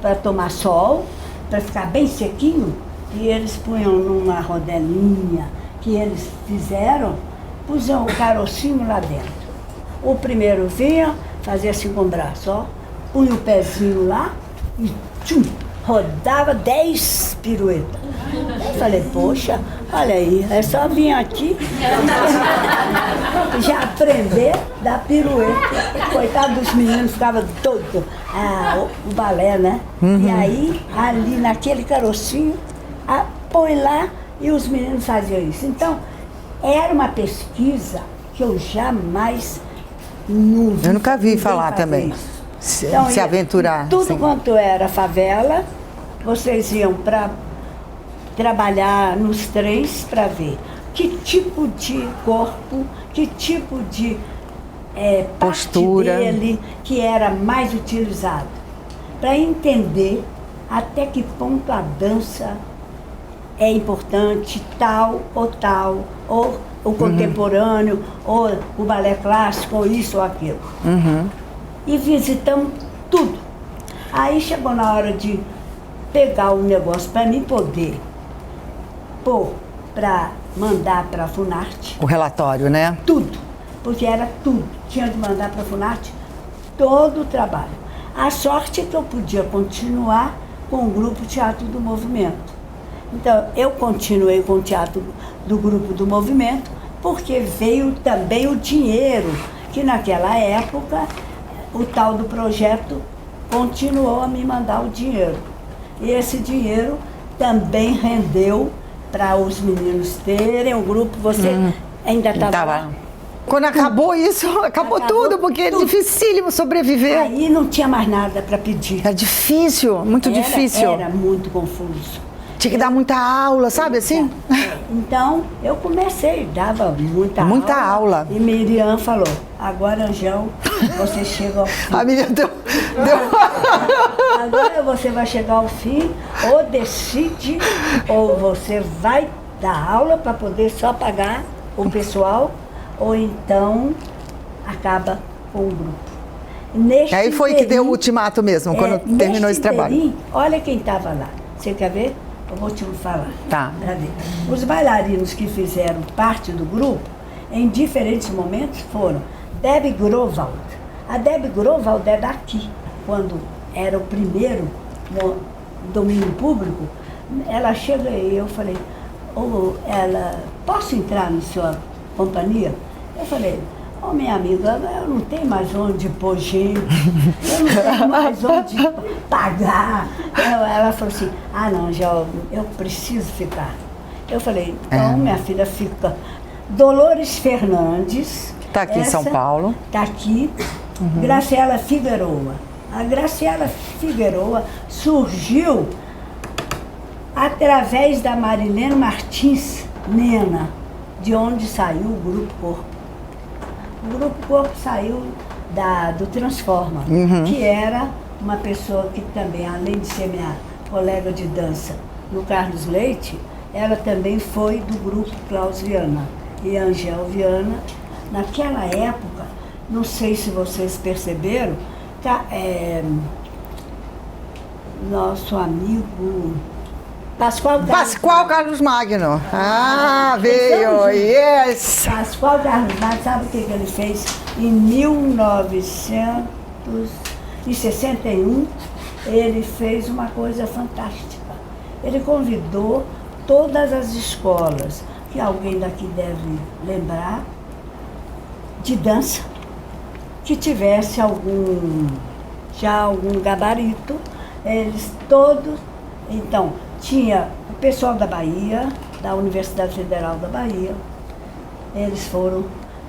para tomar sol, para ficar bem sequinho, e eles punham numa rodelinha que eles fizeram, puseram o carocinho lá dentro. O primeiro vinha, fazia assim com o braço, ó, punha o pezinho lá e tchum, rodava 10 piruetas. Eu falei, poxa, olha aí, é só vir aqui já aprender da pirueta. Coitado dos meninos, ficava todo o balé, né? E aí, ali naquele carocinho, põe lá e os meninos faziam isso. Então, era uma pesquisa que eu jamais eu nunca vi falar também. Então, se aventurar. Tudo quanto era favela, vocês iam para trabalhar nos trens para ver que tipo de corpo, que tipo de postura parte dele que era mais utilizado. Para entender até que ponto a dança é importante, tal, ou o contemporâneo, ou o balé clássico, ou isso ou aquilo. E visitamos tudo. Aí chegou na hora de pegar o negócio para mim poder pôr para mandar para a Funarte. O relatório, né? Tudo, porque era tudo. Tinha de mandar para a Funarte todo o trabalho. A sorte é que eu podia continuar com o Grupo Teatro do Movimento. Então, eu continuei com o Teatro do Grupo do Movimento, porque veio também o dinheiro, que naquela época o tal do projeto continuou a me mandar o dinheiro. E esse dinheiro também rendeu para os meninos terem o grupo. Você ainda estava lá? Quando acabou isso, acabou tudo, porque tudo. É dificílimo sobreviver. Aí não tinha mais nada para pedir. É difícil, muito difícil. Era muito confuso. Tinha que dar muita aula, sabe assim? Então, eu comecei, dava muita aula. E Miriam falou, agora, Angel, você chega ao fim. A Miriam deu... Agora você vai chegar ao fim, ou decide, ou você vai dar aula para poder só pagar o pessoal, ou então acaba com o grupo. Aí foi que deu o ultimato mesmo, quando terminou esse trabalho. Olha quem estava lá. Você quer ver? Eu vou te falar. Tá. Os bailarinos que fizeram parte do grupo, em diferentes momentos, foram Debbie Grovald. A Debbie Grovald é daqui. Quando era o primeiro domínio público, ela chega e eu falei, posso entrar na sua companhia? Eu falei, minha amiga, eu não tenho mais onde pôr gente, eu não tenho mais onde pagar. Ela falou assim, não, eu preciso ficar. Eu falei, então minha filha fica. Dolores Fernandes. Está aqui em São Paulo. Está aqui. Graciela Figueroa. A Graciela Figueroa surgiu através da Marilene Martins Nena, de onde saiu o Grupo Corpo. O Grupo Corpo saiu do Transforma, que era uma pessoa que também, além de ser minha colega de dança no Carlos Leite, ela também foi do grupo Klaus Viana e Angel Viana. Naquela época, não sei se vocês perceberam, nosso amigo Pascoal Carlos Magno. Veio, yes! Pascoal Carlos Magno, sabe o que ele fez? Em 1961, ele fez uma coisa fantástica. Ele convidou todas as escolas, que alguém daqui deve lembrar, de dança, que tivesse algum gabarito, eles todos. Então, tinha o pessoal da Bahia, da Universidade Federal da Bahia, eles foram,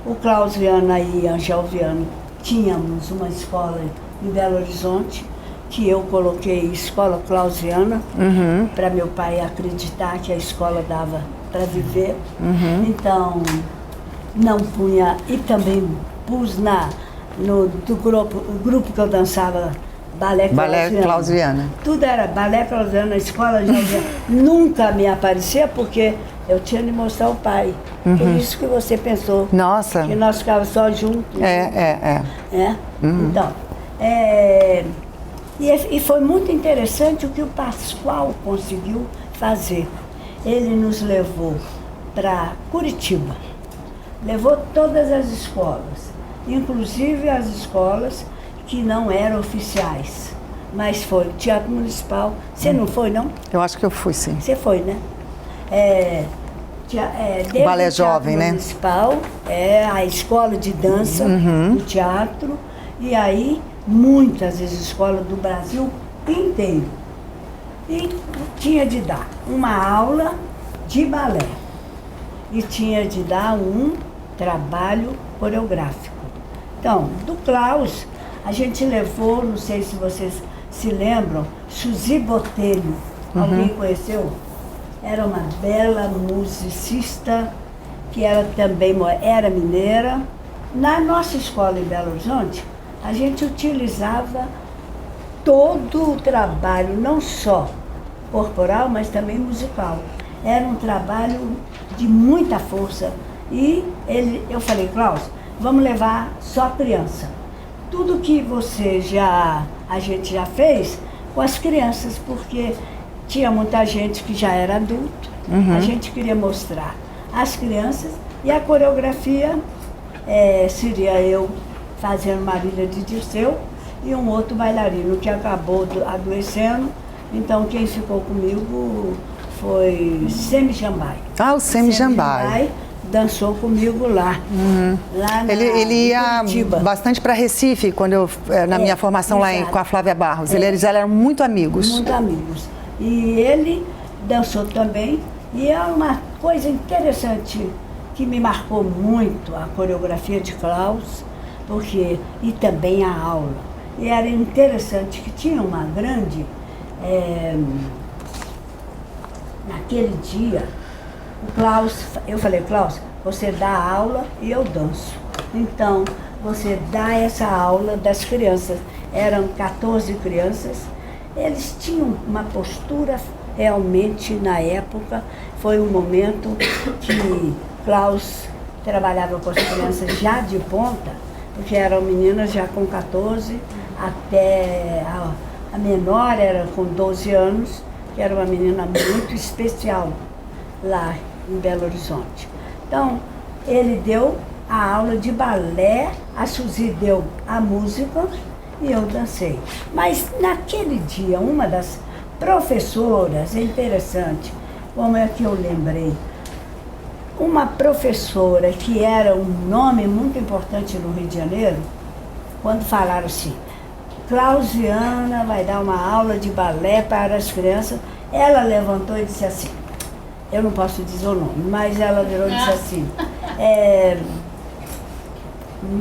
o Klaus Viana e Angel Viana, tínhamos uma escola em Belo Horizonte, que eu coloquei Escola Klaus Viana, para meu pai acreditar que a escola dava para viver. Então, não punha, e também pus do grupo que eu dançava, Balé Klaus Viana. Tudo era Balé Klaus Viana, Escola Viana. Nunca me aparecia porque eu tinha de mostrar o pai. Por isso que você pensou. Nossa. Que nós ficávamos só juntos. Então, e foi muito interessante o que o Pascoal conseguiu fazer. Ele nos levou para Curitiba. Levou todas as escolas, inclusive as escolas que não eram oficiais, mas foi Teatro Municipal. Você não foi, não? Eu acho que eu fui, sim. Você foi, né? Balé Jovem, né? Municipal, a escola de dança, o teatro, e aí muitas escolas do Brasil inteiro. E tinha de dar uma aula de balé e tinha de dar um trabalho coreográfico. Então, do Klaus, a gente levou, não sei se vocês se lembram, Suzy Botelho. Alguém conheceu? Era uma bela musicista, que ela também era mineira. Na nossa escola em Belo Horizonte, a gente utilizava todo o trabalho, não só corporal, mas também musical. Era um trabalho de muita força. E eu falei, Klaus, vamos levar só criança. Tudo que a gente já fez com as crianças, porque tinha muita gente que já era adulto, a gente queria mostrar as crianças, e a coreografia seria eu fazendo Marília de Dirceu e um outro bailarino que acabou adoecendo. Então quem ficou comigo foi Semi Jambai. O Semi Jambai. Dançou comigo lá. Ele ia Curitiba. bastante para Recife, quando na minha formação lá com a Flávia Barros. Eles eram muito amigos. Muito amigos. E ele dançou também. E é uma coisa interessante que me marcou muito a coreografia de Klaus, e também a aula. E era interessante que tinha uma grande... naquele dia, o Klaus, eu falei, Klaus, você dá aula e eu danço. Então, você dá essa aula das crianças. Eram 14 crianças. Eles tinham uma postura realmente, na época, foi um momento que Klaus trabalhava com as crianças já de ponta, porque eram meninas já com 14, até a menor era com 12 anos, que era uma menina muito especial lá em Belo Horizonte. Então, ele deu a aula de balé, a Suzy deu a música e eu dancei. Mas naquele dia, uma das professoras, é interessante, como é que eu lembrei, uma professora que era um nome muito importante no Rio de Janeiro, quando falaram assim, Klaus Viana vai dar uma aula de balé para as crianças, ela levantou e disse assim, eu não posso dizer o nome, mas ela virou e disse assim,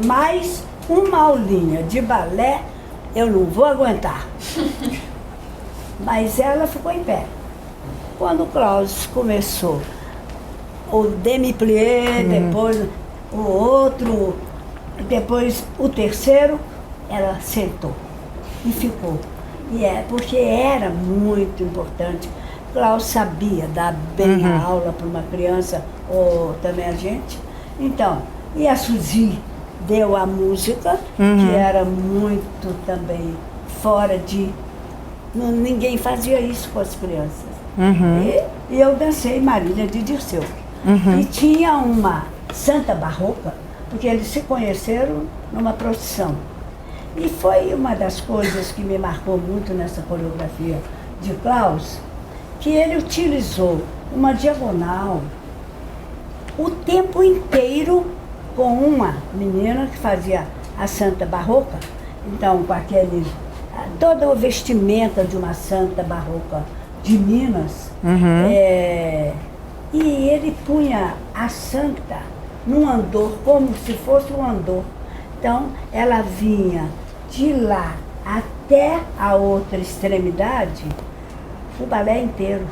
mais uma aulinha de balé eu não vou aguentar. Mas ela ficou em pé. Quando o Klaus começou o demi-plié, depois o outro, depois o terceiro, ela sentou e ficou. Porque era muito importante. Klaus sabia dar bem a aula para uma criança, ou também a gente. Então, e a Suzy deu a música, que era muito também fora de... Ninguém fazia isso com as crianças. E eu dancei Marília de Dirceu. E tinha uma santa barroca, porque eles se conheceram numa procissão. E foi uma das coisas que me marcou muito nessa coreografia de Klaus, que ele utilizou uma diagonal o tempo inteiro com uma menina que fazia a santa barroca, então com aquele, toda a vestimenta de uma santa barroca de Minas, e ele punha a santa num andor, como se fosse um andor. Então ela vinha de lá até a outra extremidade, o balé inteiro.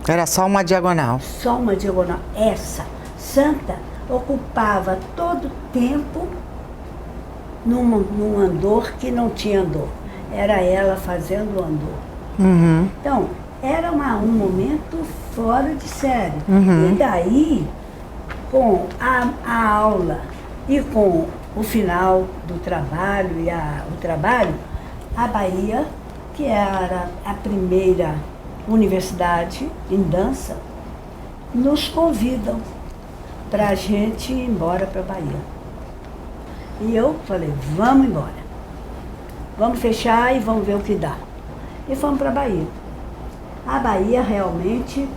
Era só uma diagonal? Só uma diagonal. Essa santa ocupava todo o tempo num andor que não tinha andor. Era ela fazendo o andor. Então, era um momento fora de série. E daí, com a aula e com o final do trabalho o trabalho, a Bahia, que era a primeira universidade em dança, nos convidam para a gente ir embora para a Bahia. E eu falei, vamos embora. Vamos fechar e vamos ver o que dá. E fomos para a Bahia. A Bahia realmente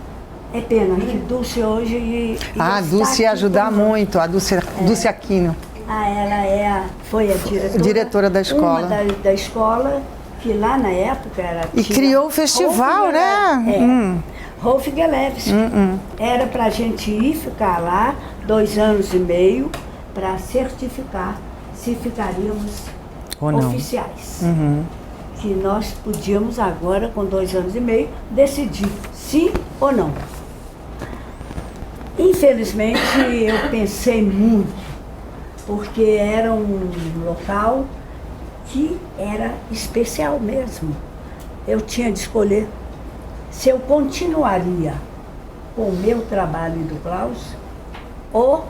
é pena que Dulce hoje... A Dulce ia ajudar muito, a Dulce Aquino. Ela foi a diretora da escola. Uma da escola, que lá na época era... E criou o festival, né? Rolf Geleves. Era para a gente ir ficar lá 2 anos e meio para certificar se ficaríamos oficiais. Que nós podíamos agora, com 2 anos e meio, decidir sim ou não. Infelizmente, eu pensei muito, porque era um local que era especial mesmo. Eu tinha de escolher se eu continuaria com o meu trabalho e do Klaus, ou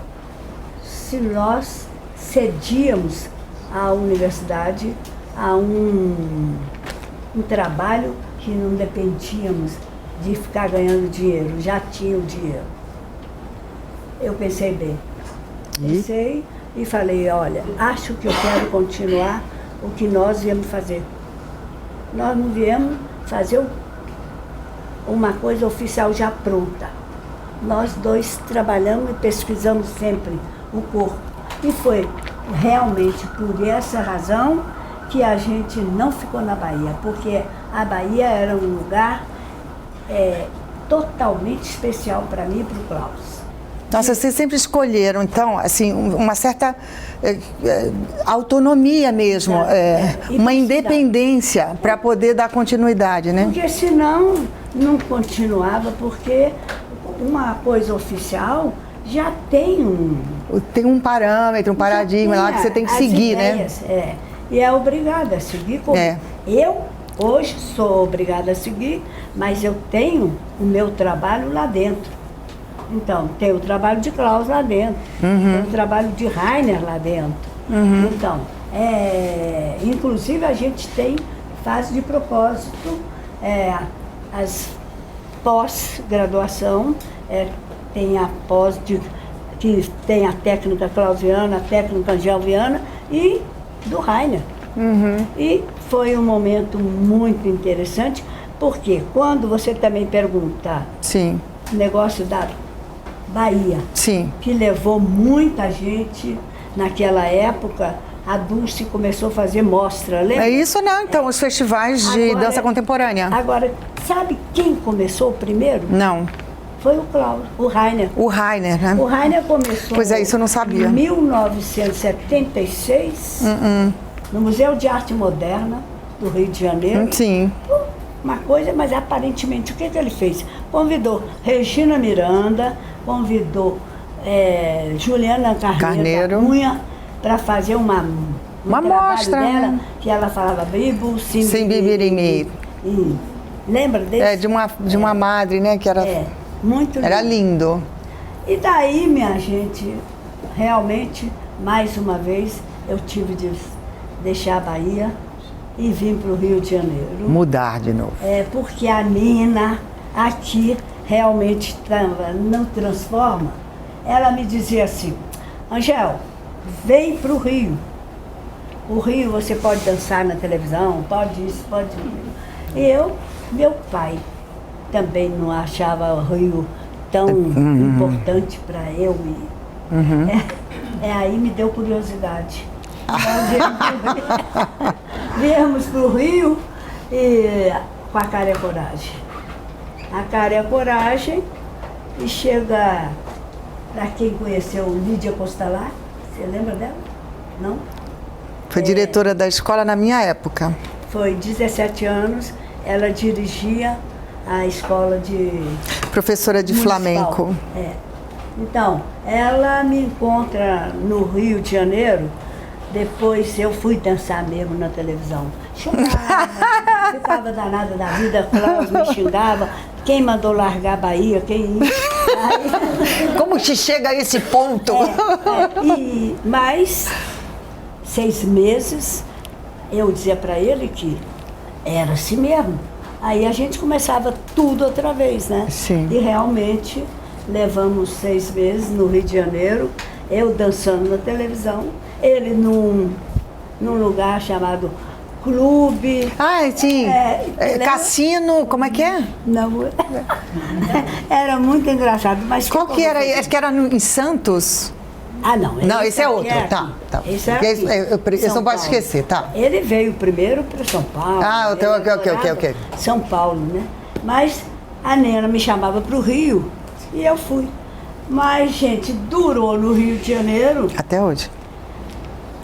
se nós cedíamos à universidade a um trabalho que não dependíamos de ficar ganhando dinheiro, já tinha o dinheiro. Eu pensei bem. Pensei e falei, olha, acho que eu quero continuar o que nós viemos fazer. Nós não viemos fazer uma coisa oficial já pronta. Nós dois trabalhamos e pesquisamos sempre o corpo. E foi realmente por essa razão que a gente não ficou na Bahia, porque a Bahia era um lugar totalmente especial para mim e para o Klaus. Nossa, vocês sempre escolheram, então, assim, uma certa autonomia mesmo, uma independência para poder dar continuidade, né? Porque senão não continuava, porque uma coisa oficial já tem um parâmetro, um paradigma lá que você tem que seguir, ideias, né? E é obrigada a seguir. Eu hoje sou obrigada a seguir, mas eu tenho o meu trabalho lá dentro. Então, tem o trabalho de Klaus lá dentro, tem o trabalho de Rainer lá dentro. Então, inclusive a gente faz de propósito as pós-graduação, tem a pós que tem a técnica clausiana, a técnica angelviana e do Rainer. E foi um momento muito interessante, porque quando você também pergunta o negócio da Bahia, que levou muita gente naquela época, a Dulce começou a fazer mostra, lembra? É isso, não? Então, os festivais de dança contemporânea. Agora, sabe quem começou primeiro? Não. Foi o Cláudio, o Rainer. O Rainer, né? O Rainer começou... Pois é, isso eu não sabia. Em 1976, no Museu de Arte Moderna do Rio de Janeiro. Sim. Uma coisa, mas aparentemente, o que ele fez? Convidou Regina Miranda, convidou Juliana Carneiro da Cunha para fazer uma mostra dela, né? que ela falava Bibo, Sem Bibirimi. Lembra desse? De uma madre, né? Que era, muito lindo. Era lindo. E daí, minha gente, realmente, mais uma vez, eu tive de deixar a Bahia e vim para o Rio de Janeiro. Mudar de novo. Porque a Nina aqui realmente não transforma. Ela me dizia assim, Angel, vem para o Rio. O Rio você pode dançar na televisão, pode isso, pode isso. Meu pai também não achava o Rio tão importante para eu ir. Aí me deu curiosidade. Viemos para o Rio com a Cara e a Coragem. A Cara e a Coragem, e chega, para quem conheceu Lídia Costalar, você lembra dela? Não? Foi diretora da escola na minha época. Foi 17 anos, ela dirigia a escola de... Professora de municipal. flamenco. Então, ela me encontra no Rio de Janeiro, depois eu fui dançar mesmo na televisão. Chorava, ficava danada da vida, Cláudio me xingava, quem mandou largar a Bahia, quem... Como se chega a esse ponto? E mais 6 meses, eu dizia para ele que era assim mesmo. Aí a gente começava tudo outra vez, né? Sim. E realmente levamos 6 meses no Rio de Janeiro, eu dançando na televisão, ele num lugar chamado Clube. Ah, sim. Cassino, como é que é? Não. Era muito engraçado. Mas qual que era? Acho que era em Santos. Ah, não. Não, esse é outro. Tá. Esse é eu não posso esquecer, tá. Ele veio primeiro para São Paulo. Ah, ok. São Paulo, né? Mas a Nena me chamava para o Rio e eu fui. Mas, gente, durou no Rio de Janeiro. Até hoje.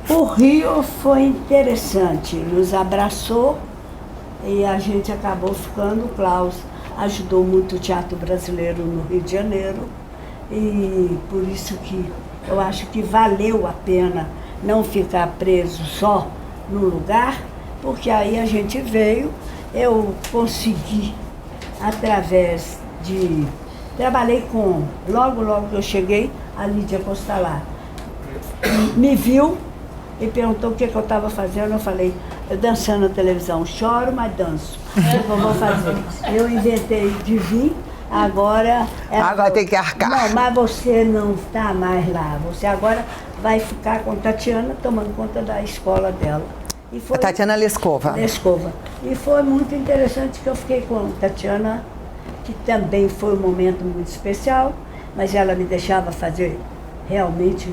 O Rio foi interessante, nos abraçou e a gente acabou ficando. O Klaus ajudou muito o teatro brasileiro no Rio de Janeiro e por isso que eu acho que valeu a pena não ficar preso só no lugar, porque aí a gente veio, eu consegui, através de... Trabalhei com, logo que eu cheguei, a Lídia Costalar. Me viu e perguntou o que eu estava fazendo. Eu falei, eu dançando na televisão, choro, mas danço. O que eu vou fazer? Eu inventei de vir, agora tem que arcar. Não, mas você não está mais lá. Você agora vai ficar com a Tatiana, tomando conta da escola dela. E foi a Tatiana Lescova. E foi muito interessante que eu fiquei com a Tatiana, que também foi um momento muito especial, mas ela me deixava fazer realmente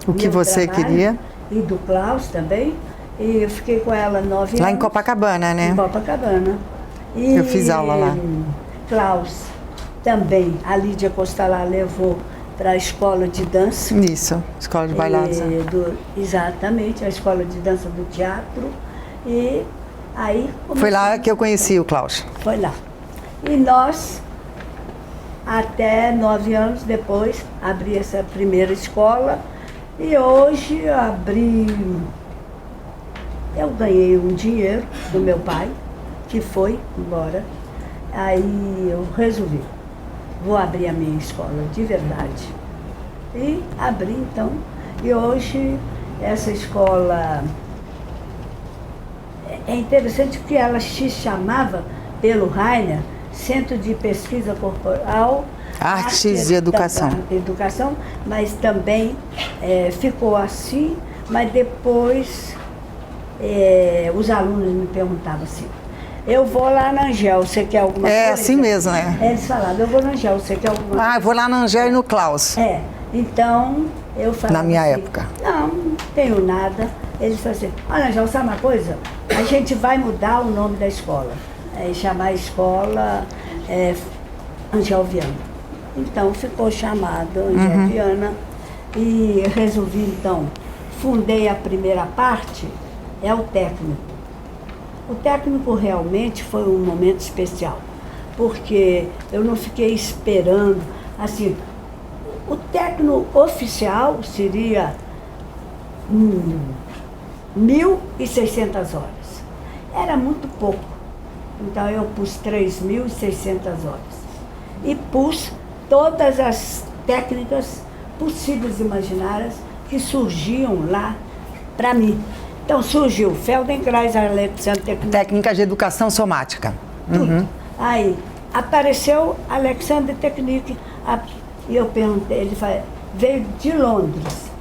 o que você queria. E do Klaus também. E eu fiquei com ela 9 anos. Lá em Copacabana, né? Em Copacabana. E eu fiz aula lá. Klaus também, a Lídia Costalar levou para a escola de dança. Isso, escola de bailados. Exatamente, a escola de dança do teatro. E aí... Foi lá que eu conheci o Klaus. Foi lá. E nós, até 9 anos depois, abri essa primeira escola. E hoje eu ganhei um dinheiro do meu pai, que foi embora. Aí eu resolvi, vou abrir a minha escola de verdade. E abri então. E hoje essa escola é interessante porque ela se chamava, pelo Rainer, Centro de Pesquisa Corporal, Artes e Educação. Educação, mas também ficou assim, mas depois os alunos me perguntavam assim, eu vou lá na Angel, você quer alguma coisa? É assim mesmo, né? Eles falavam, eu vou na Angel, você quer alguma coisa? Ah, eu vou lá na Angel e no Klaus. Então eu falava na minha assim, época. Não tenho nada. Eles falaram assim, olha Angel, sabe uma coisa? A gente vai mudar o nome da escola. Chamar a escola Angel Viana. Então ficou chamado Angel Viana e resolvi então, fundei a primeira parte, é o técnico. O técnico realmente foi um momento especial, porque eu não fiquei esperando, assim, o técnico oficial seria 1.600 horas. Era muito pouco. Então eu pus 3.600 horas. E pus todas as técnicas possíveis e imaginárias que surgiam lá para mim. Então surgiu Feldenkrais, Alexander Técnicas de educação somática. tudo. Aí apareceu Alexander Technique. E eu perguntei, ele falou, veio de Londres.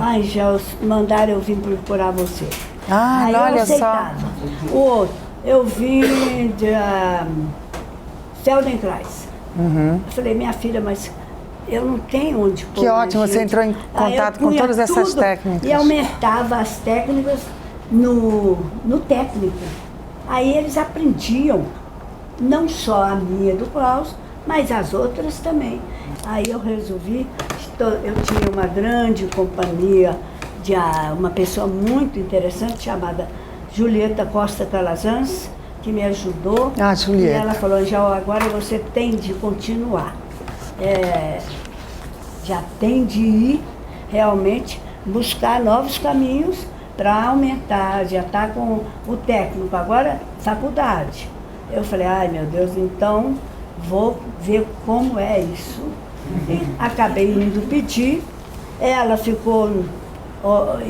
Angel, mandaram eu vim procurar você. Ah, Aí olha eu aceitava. O outro, eu vim de Feldenkrais. Eu falei, minha filha, mas eu não tenho onde pôr. Que ótimo, você entrou em Aí eu contato com punha todas essas tudo técnicas. E aumentava as técnicas no técnico. Aí eles aprendiam, não só a minha do Klaus, mas as outras também. Aí eu resolvi, eu tinha uma grande companhia de uma pessoa muito interessante chamada Julieta Costa Calazans, que me ajudou. Ah, Julieta. E ela falou, Angel, agora você tem de continuar. Já tem de ir realmente buscar novos caminhos para aumentar, já está com o técnico, agora faculdade. Eu falei, ai meu Deus, então vou ver como é isso. E acabei indo pedir, ela ficou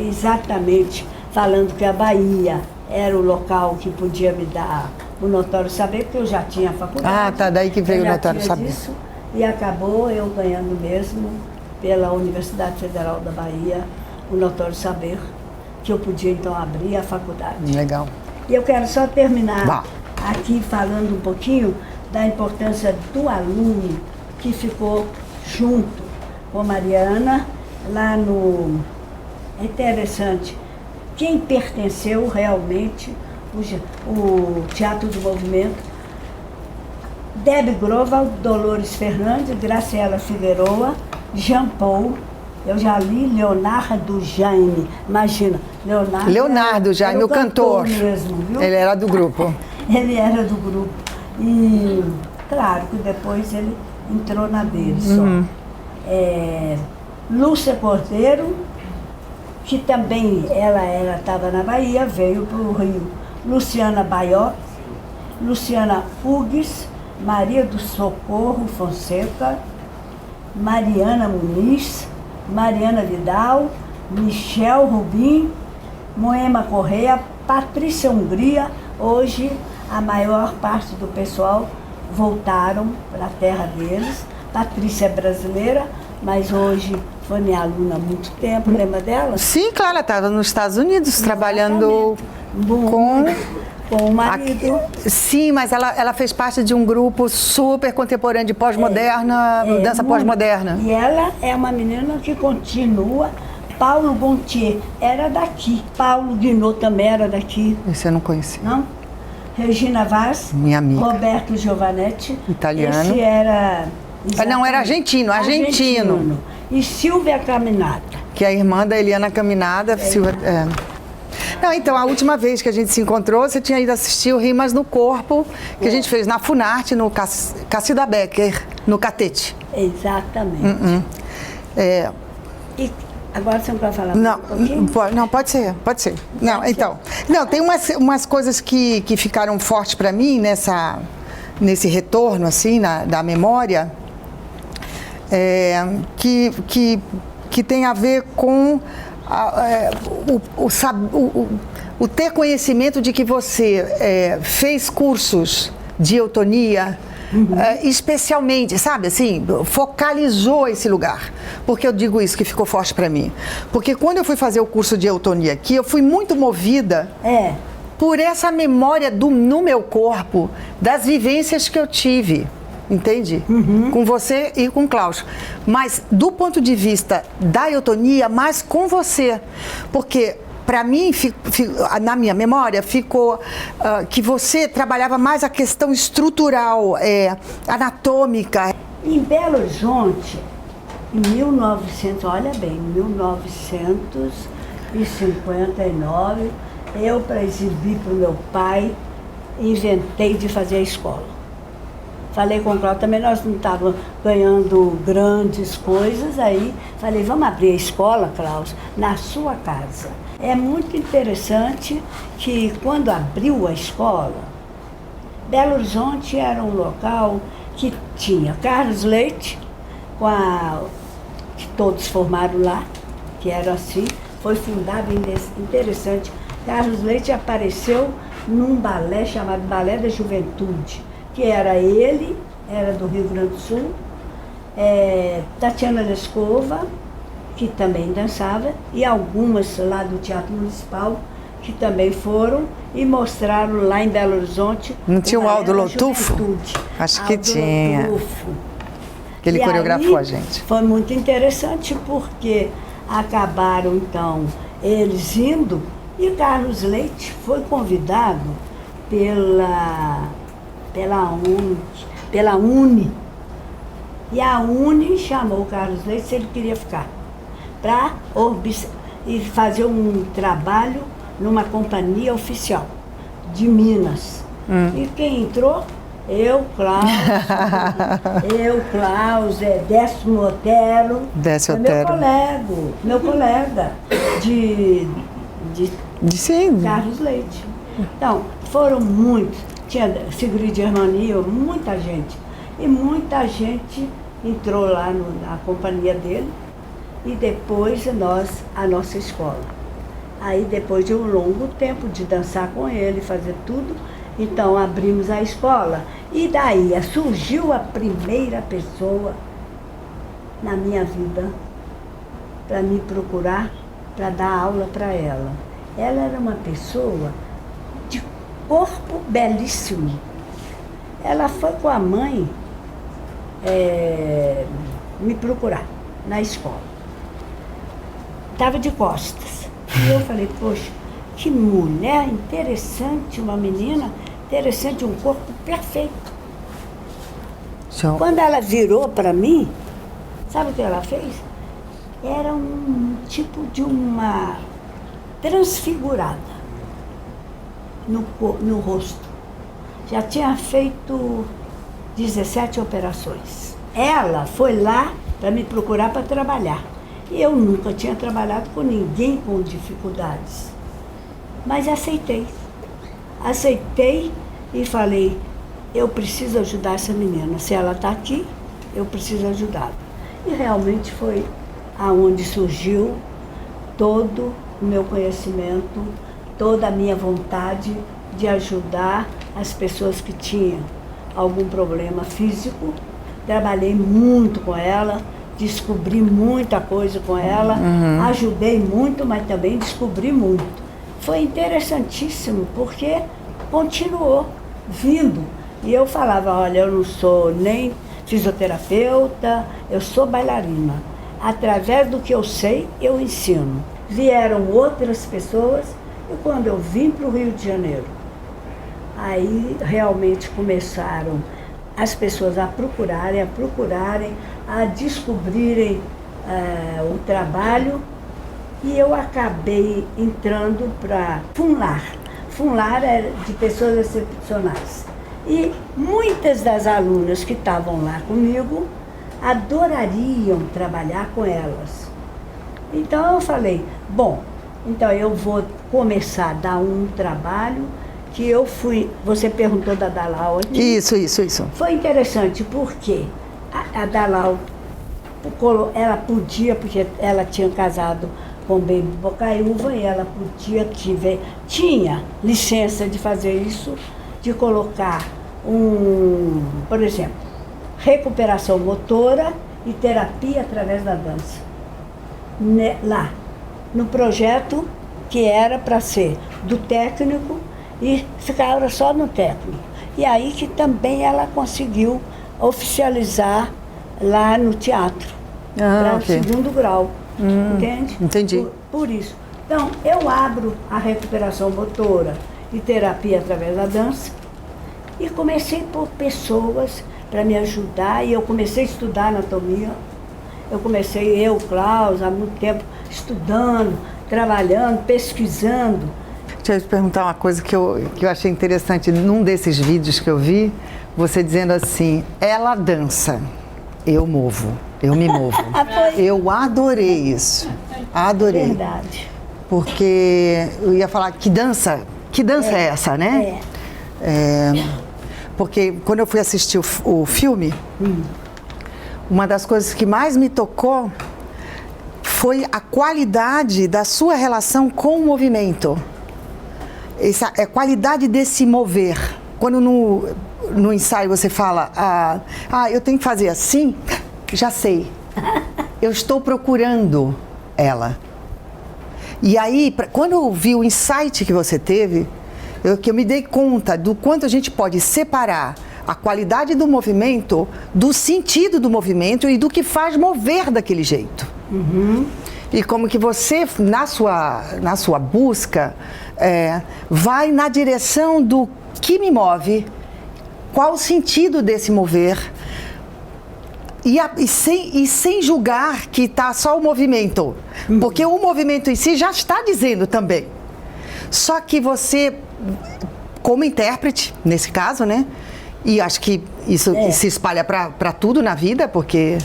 exatamente falando que a Bahia era o local que podia me dar o notório saber, porque eu já tinha faculdade. Ah, tá, daí que veio o notório saber. Disso, e acabou eu ganhando mesmo pela Universidade Federal da Bahia o notório saber, que eu podia então abrir a faculdade. Legal. E eu quero só terminar Bah. aqui falando um pouquinho da importância do aluno que ficou junto com a Mariana lá no... É interessante, quem pertenceu realmente o Teatro do Movimento, Deb Groval, Dolores Fernandes, Graciela Figueroa, Jean Paul, eu já li Leonardo Jaime, imagina, Leonardo Jaime, era o cantor mesmo, viu? Ele era do grupo. Ele era do grupo. E claro que depois ele entrou na dele só. Lúcia Cordeiro, que também ela estava na Bahia, veio para o Rio. Luciana Baió, Luciana Hugues, Maria do Socorro Fonseca, Mariana Muniz, Mariana Vidal, Michel Rubim, Moema Correia, Patrícia Hungria. Hoje a maior parte do pessoal voltaram para a terra deles. Patrícia é brasileira, mas hoje foi minha aluna há muito tempo, lembra dela? Sim, claro, ela estava nos Estados Unidos trabalhando com o marido. Sim, mas ela fez parte de um grupo super contemporâneo de pós-moderna, dança pós-moderna. E ela é uma menina que continua. Paulo Gontier era daqui. Paulo Guinot também era daqui. Esse eu não conheci. Não? Regina Vaz. Minha amiga. Roberto Giovanetti. Italiano. Esse era... Não, era argentino. E Silvia Caminada. Que é a irmã da Eliana Caminada. Não, então, a última vez que a gente se encontrou, você tinha ido assistir o Rimas no Corpo, que a gente fez na Funarte, no Cacilda Becker, no Catete. Exatamente. E agora você não quer falar Não, um pouquinho? não, pode ser. Não, então. Não, tem umas coisas que ficaram fortes para mim nesse retorno, assim, da memória, que tem a ver com o ter conhecimento de que você fez cursos de eutonia, especialmente, sabe, assim, focalizou esse lugar. Porque eu digo isso que ficou forte para mim. Porque quando eu fui fazer o curso de eutonia aqui, eu fui muito movida por essa memória no meu corpo, das vivências que eu tive. Entende? Com você e com o Klaus. Mas do ponto de vista da eutonia, mais com você. Porque, para mim, na minha memória, ficou que você trabalhava mais a questão estrutural, anatômica. Em Belo Horizonte, em 1900, olha bem, 1959, eu, para exibir para o meu pai, inventei de fazer a escola. Falei com o Cláudio, também nós não estávamos ganhando grandes coisas, aí falei, vamos abrir a escola, Cláudio, na sua casa. É muito interessante que quando abriu a escola, Belo Horizonte era um local que tinha Carlos Leite, que todos formaram lá, que era assim, foi fundado, interessante. Carlos Leite apareceu num balé chamado Balé da Juventude, que era ele, era do Rio Grande do Sul, Tatiana Lescova, que também dançava, e algumas lá do Teatro Municipal, que também foram e mostraram lá em Belo Horizonte. Não tinha o Aldo Lotufo? Acho que tinha. Que ele coreografou a gente. Foi muito interessante porque acabaram então eles indo e Carlos Leite foi convidado pela UNE. E a UNE chamou o Carlos Leite se ele queria ficar para fazer um trabalho numa companhia oficial de Minas. E quem entrou? Eu, Klaus, Décio Otero, meu colega de Sim. Carlos Leite. Então, foram muitos, tinha Sigrid Germania, muita gente. E muita gente entrou lá na companhia dele e depois a nossa escola. Aí depois de um longo tempo de dançar com ele, fazer tudo, então abrimos a escola. E daí surgiu a primeira pessoa na minha vida para me procurar, para dar aula para ela. Ela era uma pessoa de corpo belíssimo. Ela foi com a mãe me procurar na escola. Estava de costas. E eu falei, poxa, que mulher interessante, uma menina interessante, um corpo perfeito. Show. Quando ela virou para mim, sabe o que ela fez? Era um tipo de uma transfigurada no rosto. Já tinha feito 17 operações. Ela foi lá para me procurar para trabalhar. E eu nunca tinha trabalhado com ninguém com dificuldades. Mas aceitei. Aceitei e falei, eu preciso ajudar essa menina. Se ela está aqui, eu preciso ajudá-la. E realmente foi aonde surgiu todo o meu conhecimento, toda a minha vontade de ajudar as pessoas que tinham algum problema físico. Trabalhei muito com ela, descobri muita coisa com ela, ajudei muito, mas também descobri muito. Foi interessantíssimo, porque continuou vindo. E eu falava, olha, eu não sou nem fisioterapeuta, eu sou bailarina. Através do que eu sei, eu ensino. Vieram outras pessoas, e quando eu vim para o Rio de Janeiro, aí realmente começaram as pessoas a procurarem, a descobrirem o trabalho, e eu acabei entrando para FUNLAR. FUNLAR é de pessoas excepcionais. E muitas das alunas que estavam lá comigo adorariam trabalhar com elas. Então eu falei, bom, então eu vou começar a dar um trabalho que eu fui... Você perguntou da Dalau aqui. Isso. Foi interessante, porque a Dalau, ela podia, porque ela tinha casado com o Baby Bocaiúva, e ela podia, tinha licença de fazer isso, de colocar por exemplo, recuperação motora e terapia através da dança. Lá, no projeto que era para ser do técnico, e ficava só no técnico. E aí que também ela conseguiu oficializar lá no teatro, para o segundo grau. Entende? Entendi. Por isso. Então, eu abro a recuperação motora e terapia através da dança, e comecei por pessoas, para me ajudar, e eu comecei a estudar anatomia. Eu, Klaus, há muito tempo estudando, trabalhando, pesquisando. Deixa eu te perguntar uma coisa que eu achei interessante. Num desses vídeos que eu vi, você dizendo assim, ela dança, eu movo, eu me movo. Eu adorei isso, adorei. Verdade. Porque eu ia falar, que dança é essa, né? Porque quando eu fui assistir o filme, uma das coisas que mais me tocou foi a qualidade da sua relação com o movimento. A qualidade desse mover. Quando no ensaio você fala, eu tenho que fazer assim, já sei. Eu estou procurando ela. E aí, quando eu vi o insight que você teve, que eu me dei conta do quanto a gente pode separar a qualidade do movimento do sentido do movimento e do que faz mover daquele jeito. E como que você, na sua busca, vai na direção do que me move, qual o sentido desse mover, e sem julgar que está só o movimento, porque o movimento em si já está dizendo também. Só que você, como intérprete, nesse caso, né? E acho que isso se espalha para tudo na vida, porque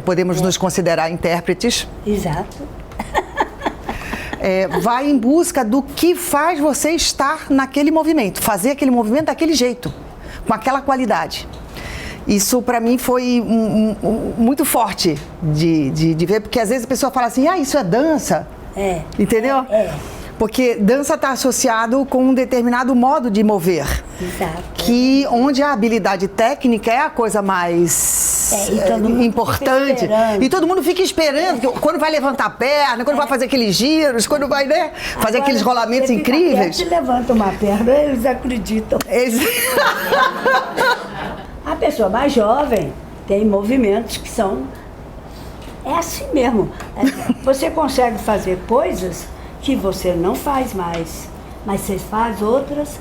podemos nos considerar intérpretes. Exato. Vai em busca do que faz você estar naquele movimento, fazer aquele movimento daquele jeito, com aquela qualidade. Isso para mim foi muito forte de ver, porque às vezes a pessoa fala assim, isso é dança, entendeu? Porque dança está associado com um determinado modo de mover. Exato. Onde a habilidade técnica é a coisa mais importante. E todo mundo fica esperando, quando vai levantar a perna, quando vai fazer aqueles giros, quando vai fazer aqueles rolamentos incríveis. Se levanta uma perna, eles acreditam. A pessoa mais jovem tem movimentos que são... É assim mesmo. Você consegue fazer coisas que você não faz mais, mas você faz outras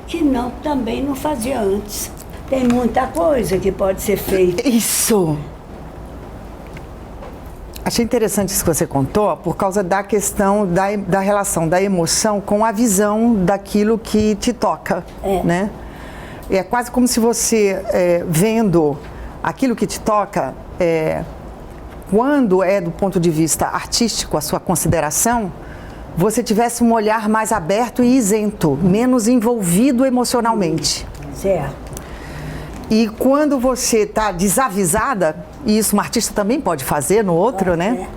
que também não fazia antes. Tem muita coisa que pode ser feita. Isso! Achei interessante isso que você contou, por causa da questão da relação da emoção com a visão daquilo que te toca, né? É quase como se você, vendo aquilo que te toca, quando do ponto de vista artístico, a sua consideração, você tivesse um olhar mais aberto e isento, menos envolvido emocionalmente. Certo. E quando você está desavisada, e isso um artista também pode fazer no outro, né?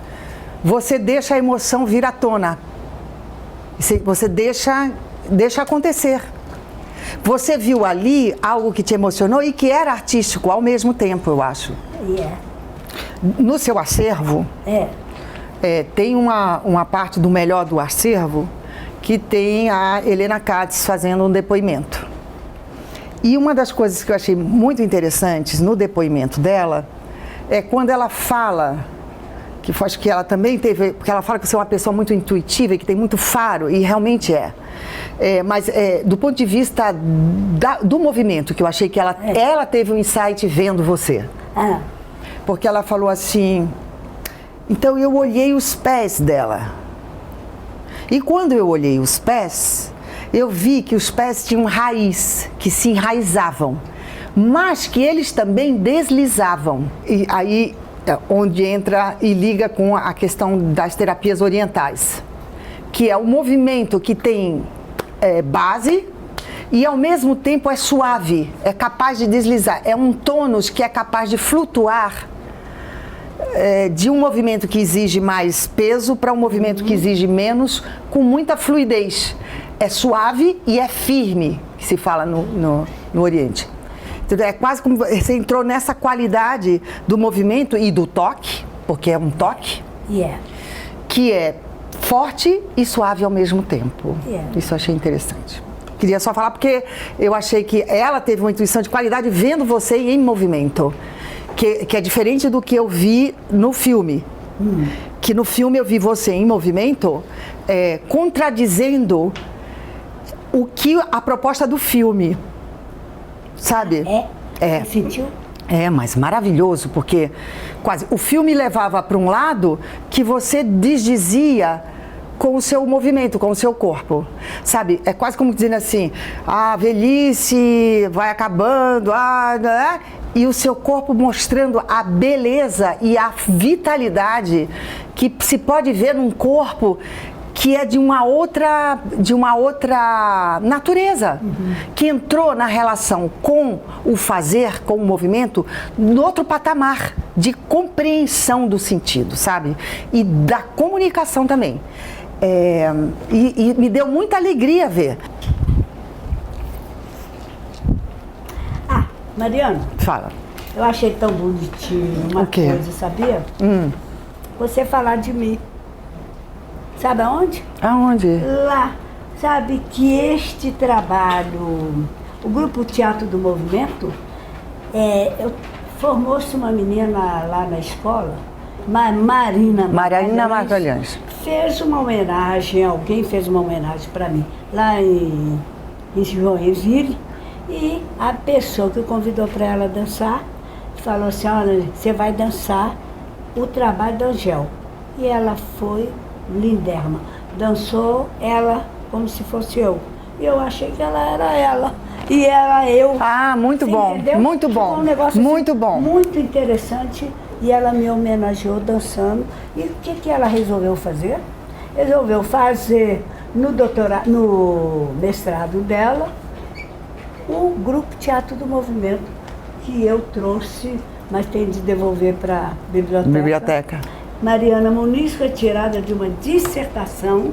Você deixa a emoção vir à tona. Você deixa acontecer. Você viu ali algo que te emocionou e que era artístico ao mesmo tempo, eu acho. No seu acervo, tem uma parte do melhor do acervo que tem a Helena Katz fazendo um depoimento. E uma das coisas que eu achei muito interessantes no depoimento dela é quando ela fala, que acho que ela também teve, porque ela fala que você é uma pessoa muito intuitiva e que tem muito faro, e realmente mas do ponto de vista do movimento, que eu achei que ela teve um insight vendo você. Porque ela falou assim, então eu olhei os pés dela. E quando eu olhei os pés, eu vi que os pés tinham raiz, que se enraizavam, mas que eles também deslizavam. E aí, onde entra e liga com a questão das terapias orientais, que é o movimento que tem base e ao mesmo tempo é suave, é capaz de deslizar, é um tônus que é capaz de flutuar de um movimento que exige mais peso para um movimento que exige menos, com muita fluidez. É suave e é firme, que se fala no Oriente. Então, é quase como você entrou nessa qualidade do movimento e do toque, porque é um toque, que é forte e suave ao mesmo tempo. Isso eu achei interessante. Queria só falar porque eu achei que ela teve uma intuição de qualidade vendo você em movimento, que é diferente do que eu vi no filme. Que no filme eu vi você em movimento, contradizendo a proposta do filme, sabe? Você sentiu? É, mas maravilhoso, porque quase o filme levava para um lado que você desdizia com o seu movimento, com o seu corpo, sabe? É quase como dizendo assim, a velhice vai acabando, né? E o seu corpo mostrando a beleza e a vitalidade que se pode ver num corpo que é de uma outra natureza, que entrou na relação com o fazer, com o movimento, no outro patamar de compreensão do sentido, sabe? E da comunicação também. E me deu muita alegria ver. Mariana, Fala. eu achei tão bonitinho uma coisa, sabia? Você falar de mim. Sabe aonde? Aonde? Lá. Sabe que este trabalho, o Grupo Teatro do Movimento, formou-se uma menina lá na escola, Marina Magalhães. Fez uma homenagem, alguém fez uma homenagem para mim, lá em Joinville, e a pessoa que convidou para ela dançar, falou assim, olha, você vai dançar o trabalho da Angel. E ela foi linderma. Dançou ela como se fosse eu. E eu achei que ela era ela. E era eu. Ah, muito bom. Entendeu? Muito bom. Um negócio muito assim, bom. Muito interessante. E ela me homenageou dançando. E o que ela resolveu fazer? Resolveu fazer no mestrado dela o Grupo Teatro do Movimento, que eu trouxe, mas tenho de devolver para a biblioteca. Mariana Muniz, retirada de uma dissertação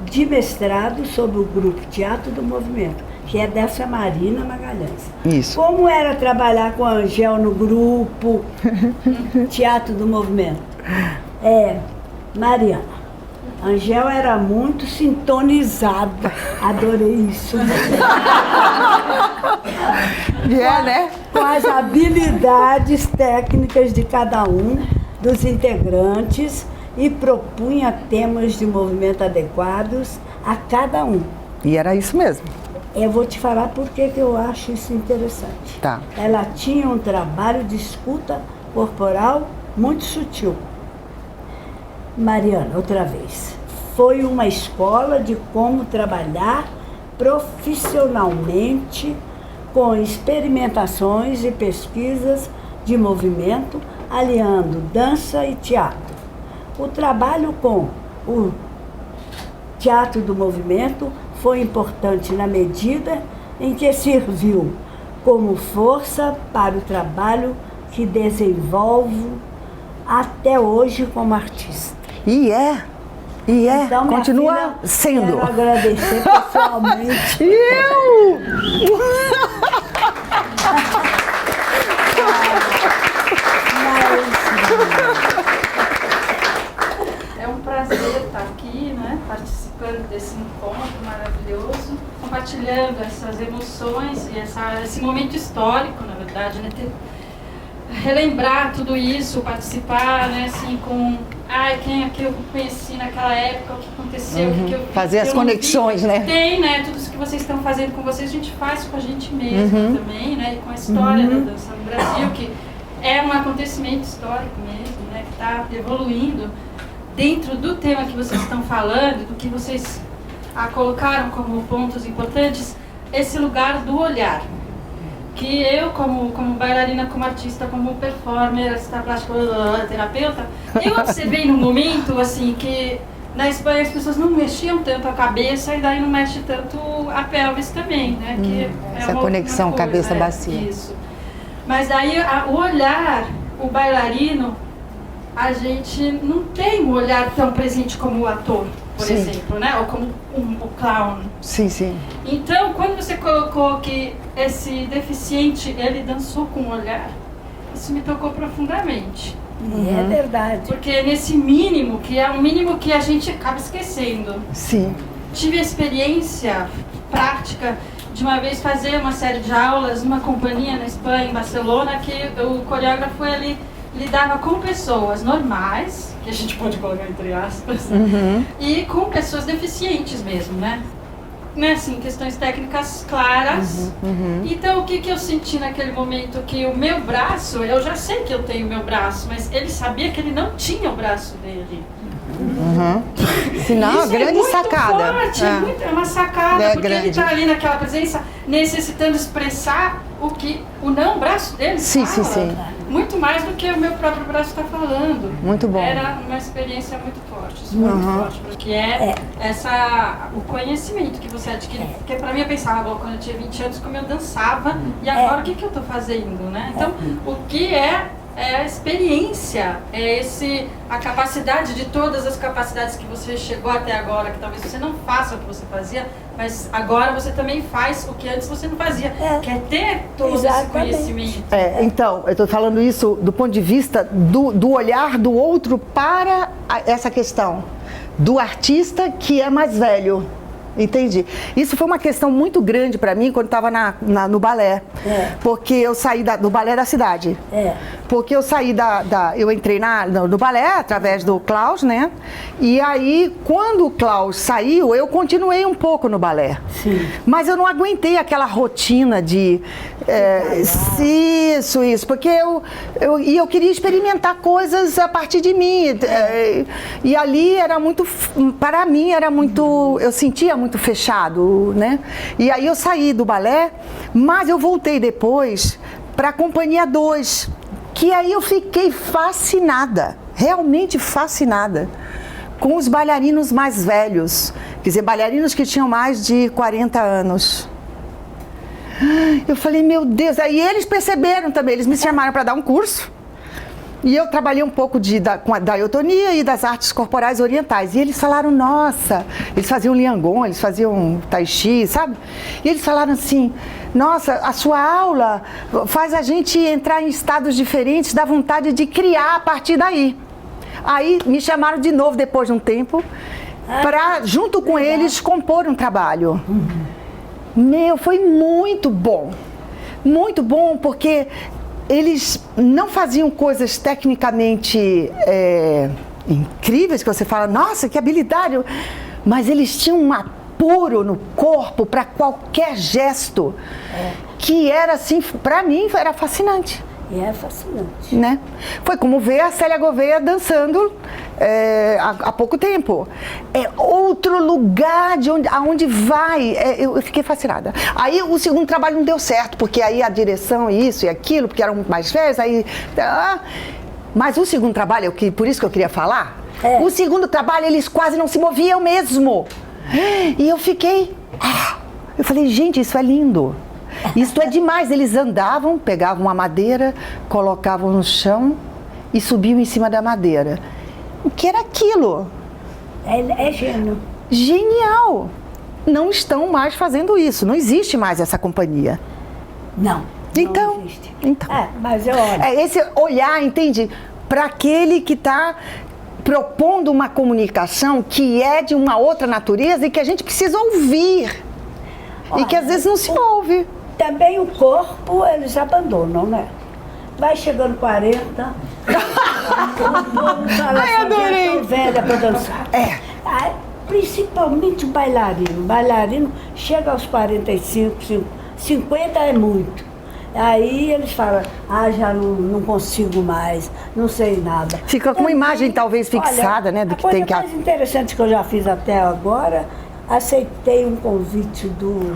de mestrado sobre o Grupo Teatro do Movimento, que é dessa Marina Magalhães. Isso. Como era trabalhar com a Angel no Grupo Teatro do Movimento? Mariana, a Angel era muito sintonizada. Adorei isso. Né? Com as habilidades técnicas de cada um dos integrantes e propunha temas de movimento adequados a cada um. E era isso mesmo. Eu vou te falar por que eu acho isso interessante. Tá. Ela tinha um trabalho de escuta corporal muito sutil. Mariana, outra vez, foi uma escola de como trabalhar profissionalmente com experimentações e pesquisas de movimento, aliando dança e teatro. O trabalho com o Teatro do Movimento foi importante na medida em que serviu como força para o trabalho que desenvolvo até hoje como artista. Então, continua filha, sendo. Quero agradecer pessoalmente. É um prazer estar aqui, né, participando desse encontro maravilhoso, compartilhando essas emoções e esse momento histórico, na verdade, né, relembrar tudo isso, participar, né, assim, com quem é que eu conheci naquela época, o que aconteceu, o que eu vi, fazer as eu não conexões, vi. né? Tem, né, tudo isso que vocês estão fazendo com vocês, a gente faz com a gente mesmo também, né, e com a história da dança no Brasil, que é um acontecimento histórico mesmo, né, que está evoluindo dentro do tema que vocês estão falando, do que vocês colocaram como pontos importantes, esse lugar do olhar. Que eu, como bailarina, como artista, como performer, artista plástico, terapeuta, eu observei num momento, assim, que na Espanha as pessoas não mexiam tanto a cabeça e daí não mexe tanto a pelvis também, né? Que essa conexão cabeça-bacia. Isso. Mas daí o olhar, o bailarino, a gente não tem um olhar tão presente como o ator, por exemplo, né? Ou como o clown. Sim. Então, quando você colocou que esse deficiente, ele dançou com o olhar, isso me tocou profundamente. É verdade. Porque nesse mínimo, que é um mínimo que a gente acaba esquecendo. Sim. Tive a experiência prática de uma vez fazer uma série de aulas numa companhia na Espanha, em Barcelona, que o coreógrafo, ele lidava com pessoas normais, que a gente pode colocar entre aspas, e com pessoas deficientes mesmo, né? né, assim, questões técnicas claras. Então, o que eu senti naquele momento? Que o meu braço, eu já sei que eu tenho o meu braço, mas ele sabia que ele não tinha o braço dele. Sinal, Isso grande é muito sacada. forte, é uma sacada, porque grande. ele está ali naquela presença necessitando expressar o que o não braço dele Sim, fala. sim. Muito mais do que o meu próprio braço está falando. Muito bom. Era uma experiência muito forte, isso muito forte, porque o conhecimento que você adquire. Porque para mim eu pensava, bom, quando eu tinha 20 anos, como eu dançava, e agora o que eu estou fazendo, né? Então, o que é a experiência, a capacidade de todas as capacidades que você chegou até agora, que talvez você não faça o que você fazia, mas agora você também faz o que antes você não fazia. Quer ter todo esse conhecimento. Então, eu estou falando isso do ponto de vista do olhar do outro para essa questão do artista que é mais velho. Entendi. Isso foi uma questão muito grande para mim quando estava no balé. Porque eu saí do balé da cidade. Porque eu saí eu entrei no balé através do Klaus, né? E aí, quando o Klaus saiu, eu continuei um pouco no balé. Sim. Mas eu não aguentei aquela rotina de isso, porque eu queria experimentar coisas a partir de mim. E ali era muito, para mim era muito, eu sentia muito fechado, né? E aí eu saí do balé, mas eu voltei depois para a Companhia 2, que aí eu fiquei fascinada, realmente fascinada, com os bailarinos mais velhos, quer dizer, bailarinos que tinham mais de 40 anos. Eu falei, meu Deus, aí eles perceberam também, eles me chamaram para dar um curso. E eu trabalhei um pouco da eutonia e das artes corporais orientais. E eles falaram, nossa, eles faziam Liangon, eles faziam Tai Chi, sabe? E eles falaram assim, nossa, a sua aula faz a gente entrar em estados diferentes, dá vontade de criar a partir daí. Aí me chamaram de novo, depois de um tempo, para, junto com eles, compor um trabalho. Foi muito bom. Muito bom, porque eles não faziam coisas tecnicamente incríveis, que você fala, nossa, que habilidade, mas eles tinham um apuro no corpo para qualquer gesto, que era assim, para mim era fascinante. E é fascinante. Né? Foi como ver a Célia Gouveia dançando há pouco tempo. É outro lugar aonde vai. Eu fiquei fascinada. Aí o segundo trabalho não deu certo, porque aí a direção, isso e aquilo, porque eram muito mais velhos. Mas o segundo trabalho, por isso que eu queria falar, o segundo trabalho eles quase não se moviam mesmo. E eu fiquei. Eu falei, gente, isso é lindo. Isso é demais. Eles andavam, pegavam uma madeira, colocavam no chão e subiam em cima da madeira. O que era aquilo? É gênio. Genial! Não estão mais fazendo isso. Não existe mais essa companhia. Não. Então, não existe. Mas esse olhar, entende? Para aquele que está propondo uma comunicação que é de uma outra natureza e que a gente precisa ouvir. E que às vezes não se ouve. Também o corpo, eles abandonam, né? Vai chegando 40, fala Ai, adorei. Eu tô velha para dançar. Principalmente o bailarino. O bailarino chega aos 45, 50 é muito. Aí eles falam, já não consigo mais, não sei nada. Fica com uma imagem talvez fixada, né? Do que tem que... A coisa mais interessante que eu já fiz até agora, aceitei um convite do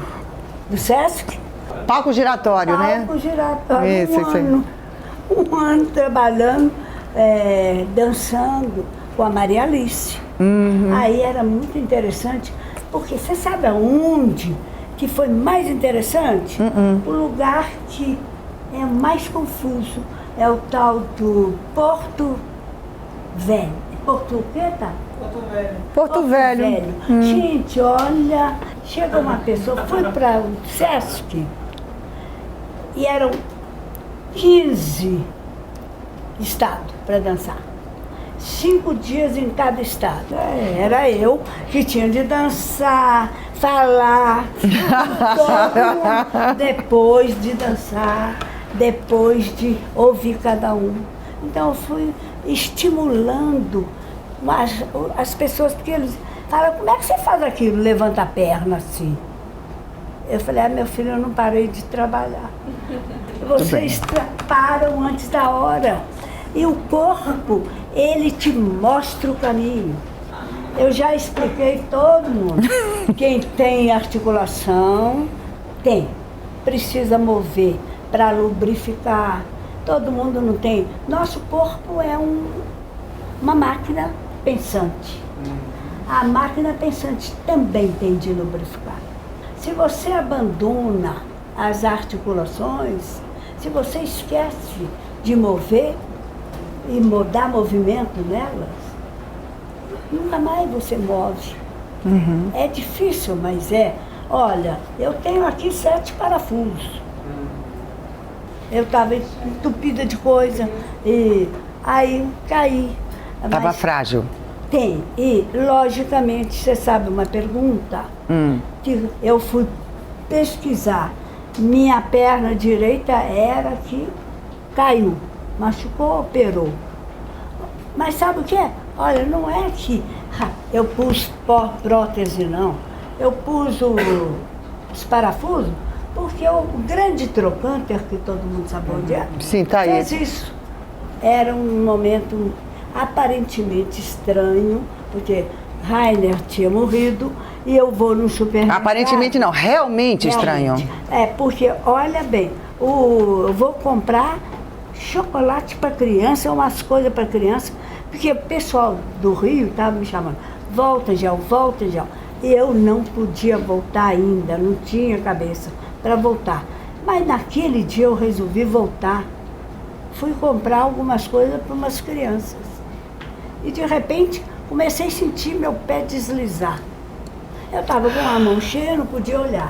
SESC. Palco giratório, né? Palco giratório, Isso. Um ano trabalhando, dançando com a Maria Alice. Aí era muito interessante, porque você sabe aonde que foi mais interessante? O lugar que é mais confuso é o tal do Porto Velho. Porto o quê, tá? Porto Velho. Gente, olha, chega uma pessoa, foi para o SESC e eram 15 estados para dançar. 5 dias em cada estado. Era eu que tinha de dançar, falar, todo mundo, depois de dançar, depois de ouvir cada um. Então eu fui estimulando as pessoas, porque eles falam, como é que você faz aquilo? Levanta a perna assim. Eu falei, meu filho, eu não parei de trabalhar. Vocês param antes da hora. E o corpo, ele te mostra o caminho. Eu já expliquei todo mundo. Quem tem articulação, precisa mover para lubrificar. Todo mundo não tem. Nosso corpo é uma máquina pensante. A máquina pensante também tem de lubrificar. Se você abandona as articulações, se você esquece de mover e dar movimento nelas, nunca mais você move. É difícil, mas Olha, eu tenho aqui 7 parafusos. Eu estava entupida de coisa e aí caí. Estava frágil. Tem. E, logicamente, você sabe uma pergunta? Que eu fui pesquisar. Minha perna direita era que caiu, machucou, operou. Mas sabe o que é? Olha, não é que eu pus prótese, não. Eu pus os parafusos porque o grande trocânter, que todo mundo sabe onde é, sim, tá aí. fez isso. Era um momento aparentemente estranho, porque Rainer tinha morrido e eu vou no supermercado. Aparentemente não, realmente estranho. Porque, olha bem, eu vou comprar chocolate para criança, umas coisas para criança, porque o pessoal do Rio estava me chamando, volta, Gel, volta, Gel. E eu não podia voltar ainda, não tinha cabeça para voltar. Mas naquele dia eu resolvi voltar. Fui comprar algumas coisas para umas crianças. E de repente comecei a sentir meu pé deslizar. Eu estava com a mão cheia, não podia olhar.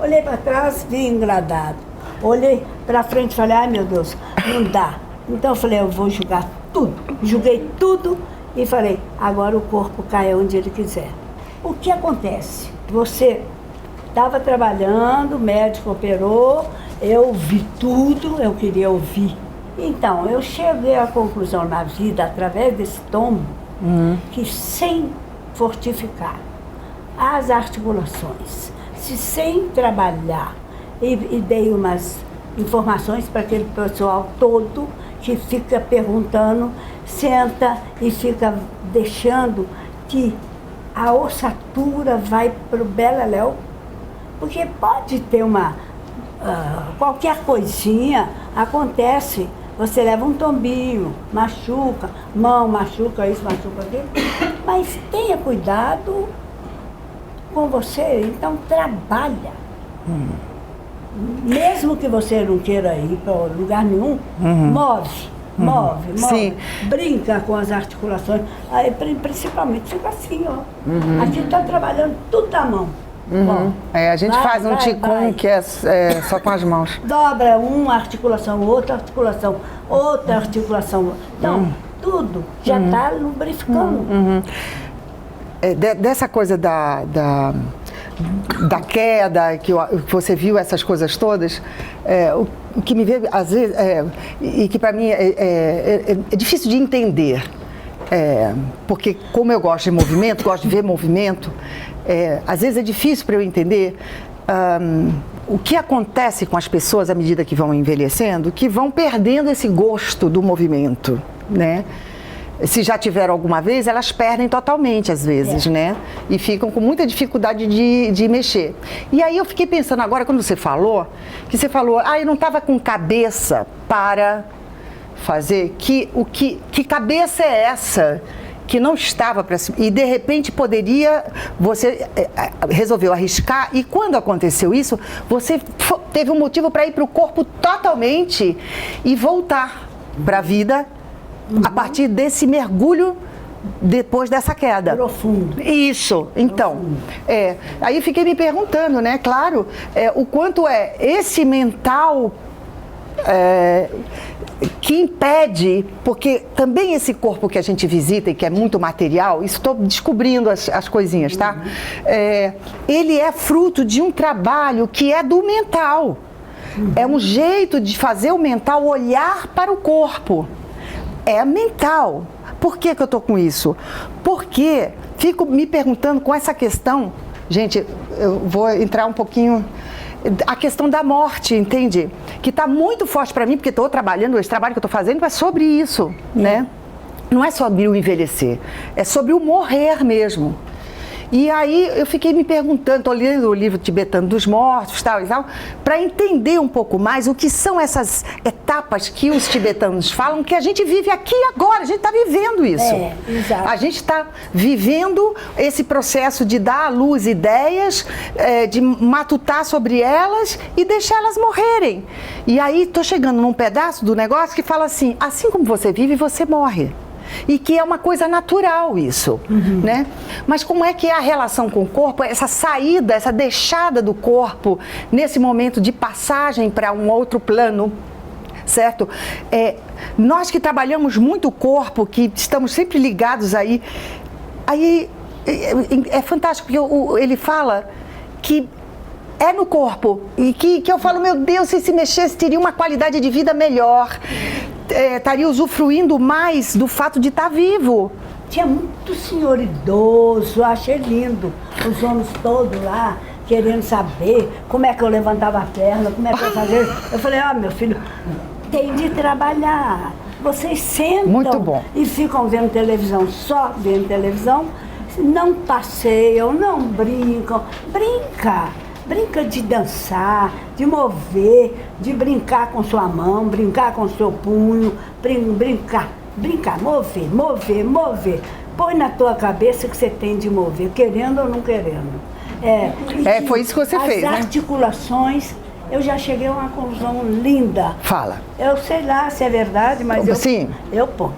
Olhei para trás, vi engradado. Olhei para frente e falei, ai meu Deus, não dá. Então eu falei, eu vou jogar tudo. Joguei tudo e falei, agora o corpo cai onde ele quiser. O que acontece? Você estava trabalhando, o médico operou, eu vi tudo, eu queria ouvir. Então, eu cheguei à conclusão na vida, através desse tombo, que sem fortificar as articulações, se sem trabalhar, e dei umas informações para aquele pessoal todo que fica perguntando, senta e fica deixando que a ossatura vai para o beleléu, porque pode ter qualquer coisinha, acontece, você leva um tombinho, machuca, mão machuca isso, machuca aquilo, mas tenha cuidado com você, então trabalha. Mesmo que você não queira ir para lugar nenhum, move. Sim. Brinca com as articulações, aí, principalmente fica assim, ó. Aqui está trabalhando tudo da mão. A gente faz um ticum que é só com as mãos. Dobra uma articulação, outra articulação. Então, tudo já está lubrificando. Dessa coisa da queda, que você viu essas coisas todas, o que me veio, às vezes, e que para mim é difícil de entender, porque como eu gosto de movimento, gosto de ver movimento, às vezes é difícil para eu entender o que acontece com as pessoas à medida que vão envelhecendo, que vão perdendo esse gosto do movimento, né? Se já tiveram alguma vez, elas perdem totalmente às vezes, né? E ficam com muita dificuldade de mexer. E aí eu fiquei pensando agora, quando você falou, eu não estava com cabeça para fazer, que cabeça é essa que não estava para... E de repente você resolveu arriscar, e quando aconteceu isso, você teve um motivo para ir para o corpo totalmente e voltar para a vida a partir desse mergulho depois dessa queda. Profundo. Isso, então. Aí eu fiquei me perguntando, né, claro, o quanto esse mental que impede, porque também esse corpo que a gente visita e que é muito material, estou descobrindo as coisinhas, tá? Ele é fruto de um trabalho que é do mental. É um jeito de fazer o mental olhar para o corpo. É mental. Por que eu estou com isso? Porque fico me perguntando com essa questão. Gente, eu vou entrar um pouquinho a questão da morte, entende? Que está muito forte para mim, porque estou trabalhando, esse trabalho que eu estou fazendo é sobre isso, né? Não é sobre o envelhecer, é sobre o morrer mesmo. E aí eu fiquei me perguntando, estou lendo o livro tibetano dos mortos, tal e tal, para entender um pouco mais o que são essas etapas que os tibetanos falam, que a gente vive aqui agora, a gente está vivendo isso. Exato. A gente está vivendo esse processo de dar à luz ideias, de matutar sobre elas e deixar elas morrerem. E aí estou chegando num pedaço do negócio que fala assim como você vive, você morre. E que é uma coisa natural isso, né? Mas como é que é a relação com o corpo, essa saída, essa deixada do corpo nesse momento de passagem para um outro plano, certo? Nós que trabalhamos muito o corpo, que estamos sempre ligados aí é fantástico, porque ele fala que é no corpo, e que eu falo, meu Deus, se mexesse teria uma qualidade de vida melhor, estaria usufruindo mais do fato de estar vivo. Tinha muito senhor idoso, achei lindo, os homens todos lá, querendo saber como é que eu levantava a perna, como é que eu fazia. Eu falei, meu filho, tem de trabalhar. Vocês sentam muito bom. E ficam vendo televisão, só vendo televisão, não passeiam, não brincam. Brinca de dançar, de mover, de brincar com sua mão, brincar com seu punho, brincar, mover. Põe na tua cabeça que você tem de mover, querendo ou não querendo. Foi isso que você fez, né? As articulações, eu já cheguei a uma conclusão linda. Fala. Eu sei lá se é verdade, mas eu ponho.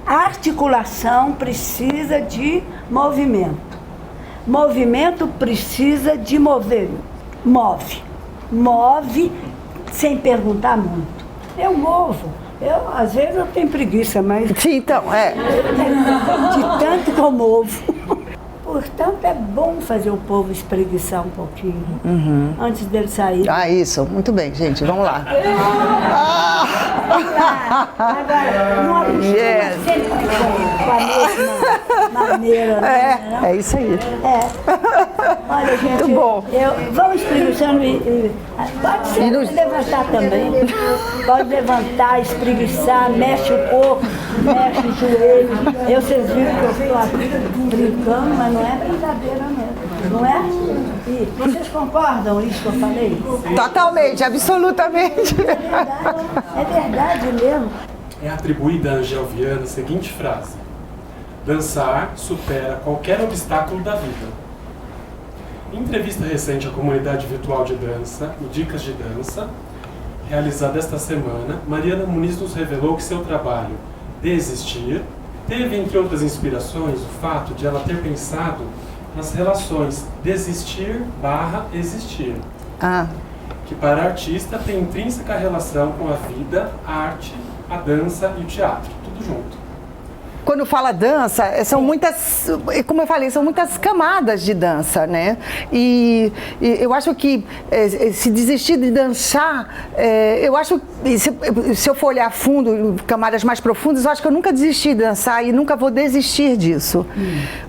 A articulação precisa de movimento. Movimento precisa de mover. Move sem perguntar muito. Eu movo. Às vezes eu tenho preguiça, mas... Sim, então, De tanto que eu movo. Portanto, é bom fazer o povo espreguiçar um pouquinho, antes dele sair. Isso. Muito bem, gente. Vamos lá. Agora, não acostuma sempre com a mesma maneira. É isso aí. Olha, gente, muito bom. Vamos espreguiçando pode ser levantar também. Pode levantar, espreguiçar, mexe o corpo, mexe o joelho. Vocês viram que eu estou aqui brincando, mas não é brincadeira mesmo, não é? E vocês concordam com isso que eu falei? Totalmente, absolutamente. É verdade mesmo. É atribuída a Angel Viana a seguinte frase: dançar supera qualquer obstáculo da vida. Em entrevista recente à comunidade virtual de dança, o Dicas de Dança, realizada esta semana, Mariana Muniz nos revelou que seu trabalho, Desistir, teve, entre outras inspirações, o fato de ela ter pensado nas relações desistir/existir, que para a artista tem intrínseca relação com a vida, a arte, a dança e o teatro, tudo junto. Quando fala dança, são muitas, como eu falei, são muitas camadas de dança, né? E eu acho que se desistir de dançar, eu acho que se eu for olhar fundo, camadas mais profundas, eu acho que eu nunca desisti de dançar e nunca vou desistir disso.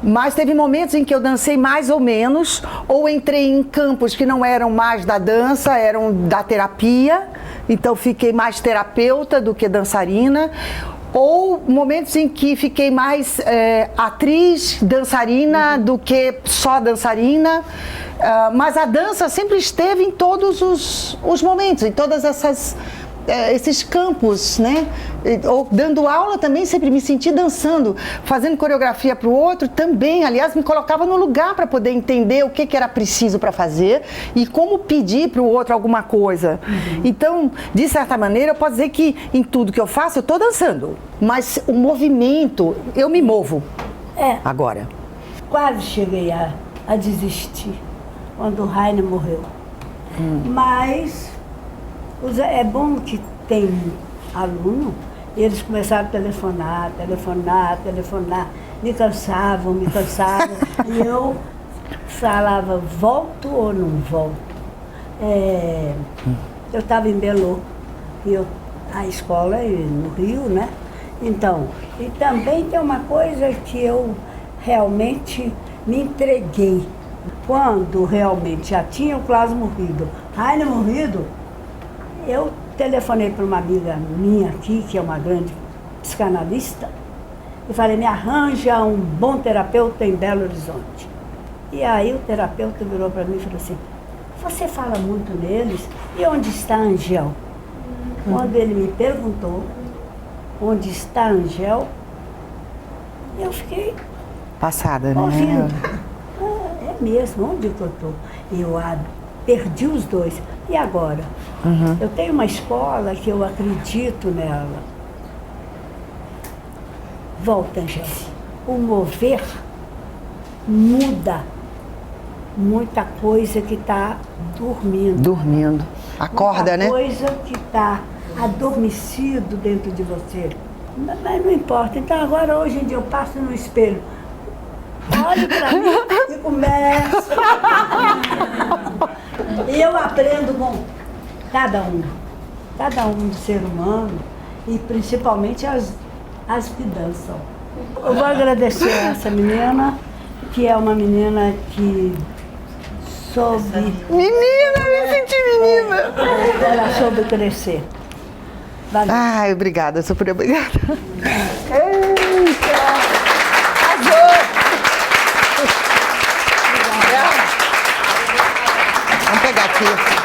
Mas teve momentos em que eu dancei mais ou menos, ou entrei em campos que não eram mais da dança, eram da terapia, então fiquei mais terapeuta do que dançarina. Ou momentos em que fiquei mais atriz, dançarina, do que só dançarina. Mas a dança sempre esteve em todos os momentos, em todas esses campos, né? Ou dando aula também, sempre me senti dançando, fazendo coreografia para o outro também. Aliás, me colocava no lugar para poder entender o que era preciso para fazer e como pedir para o outro alguma coisa. Então, de certa maneira, eu posso dizer que em tudo que eu faço, eu estou dançando. Mas o movimento, eu me movo agora. Quase cheguei a desistir quando o Rainer morreu. Mas é bom que tem aluno, eles começaram a telefonar, me cansavam, e eu falava, volto ou não volto? Eu estava em Belo, e a escola é no Rio, né? Então, e também tem uma coisa que eu realmente me entreguei Quando realmente já tinha o Klaus morrido, Rainer morrido, eu telefonei para uma amiga minha aqui, que é uma grande psicanalista, e falei, me arranja um bom terapeuta em Belo Horizonte. E aí o terapeuta virou para mim e falou assim, você fala muito neles, e onde está a Angel? Quando ele me perguntou onde está a Angel, eu fiquei Passada, né? ouvindo. É mesmo, onde que eu estou? Eu perdi os dois. E agora? Eu tenho uma escola que eu acredito nela. Volta, Angel. O mover muda muita coisa que está dormindo. Dormindo. Acorda, né? Muita coisa que está adormecido dentro de você. Mas não importa. Então agora, hoje em dia, eu passo no espelho, olho para mim e começo. E eu aprendo com cada um do ser humano, e principalmente as que dançam. Eu vou agradecer a essa menina, que é uma menina que soube... Menina, me senti menina. Ela soube crescer. Valeu. Ai, obrigada, super obrigada. Eita! Arrasou! Vamos pegar aqui.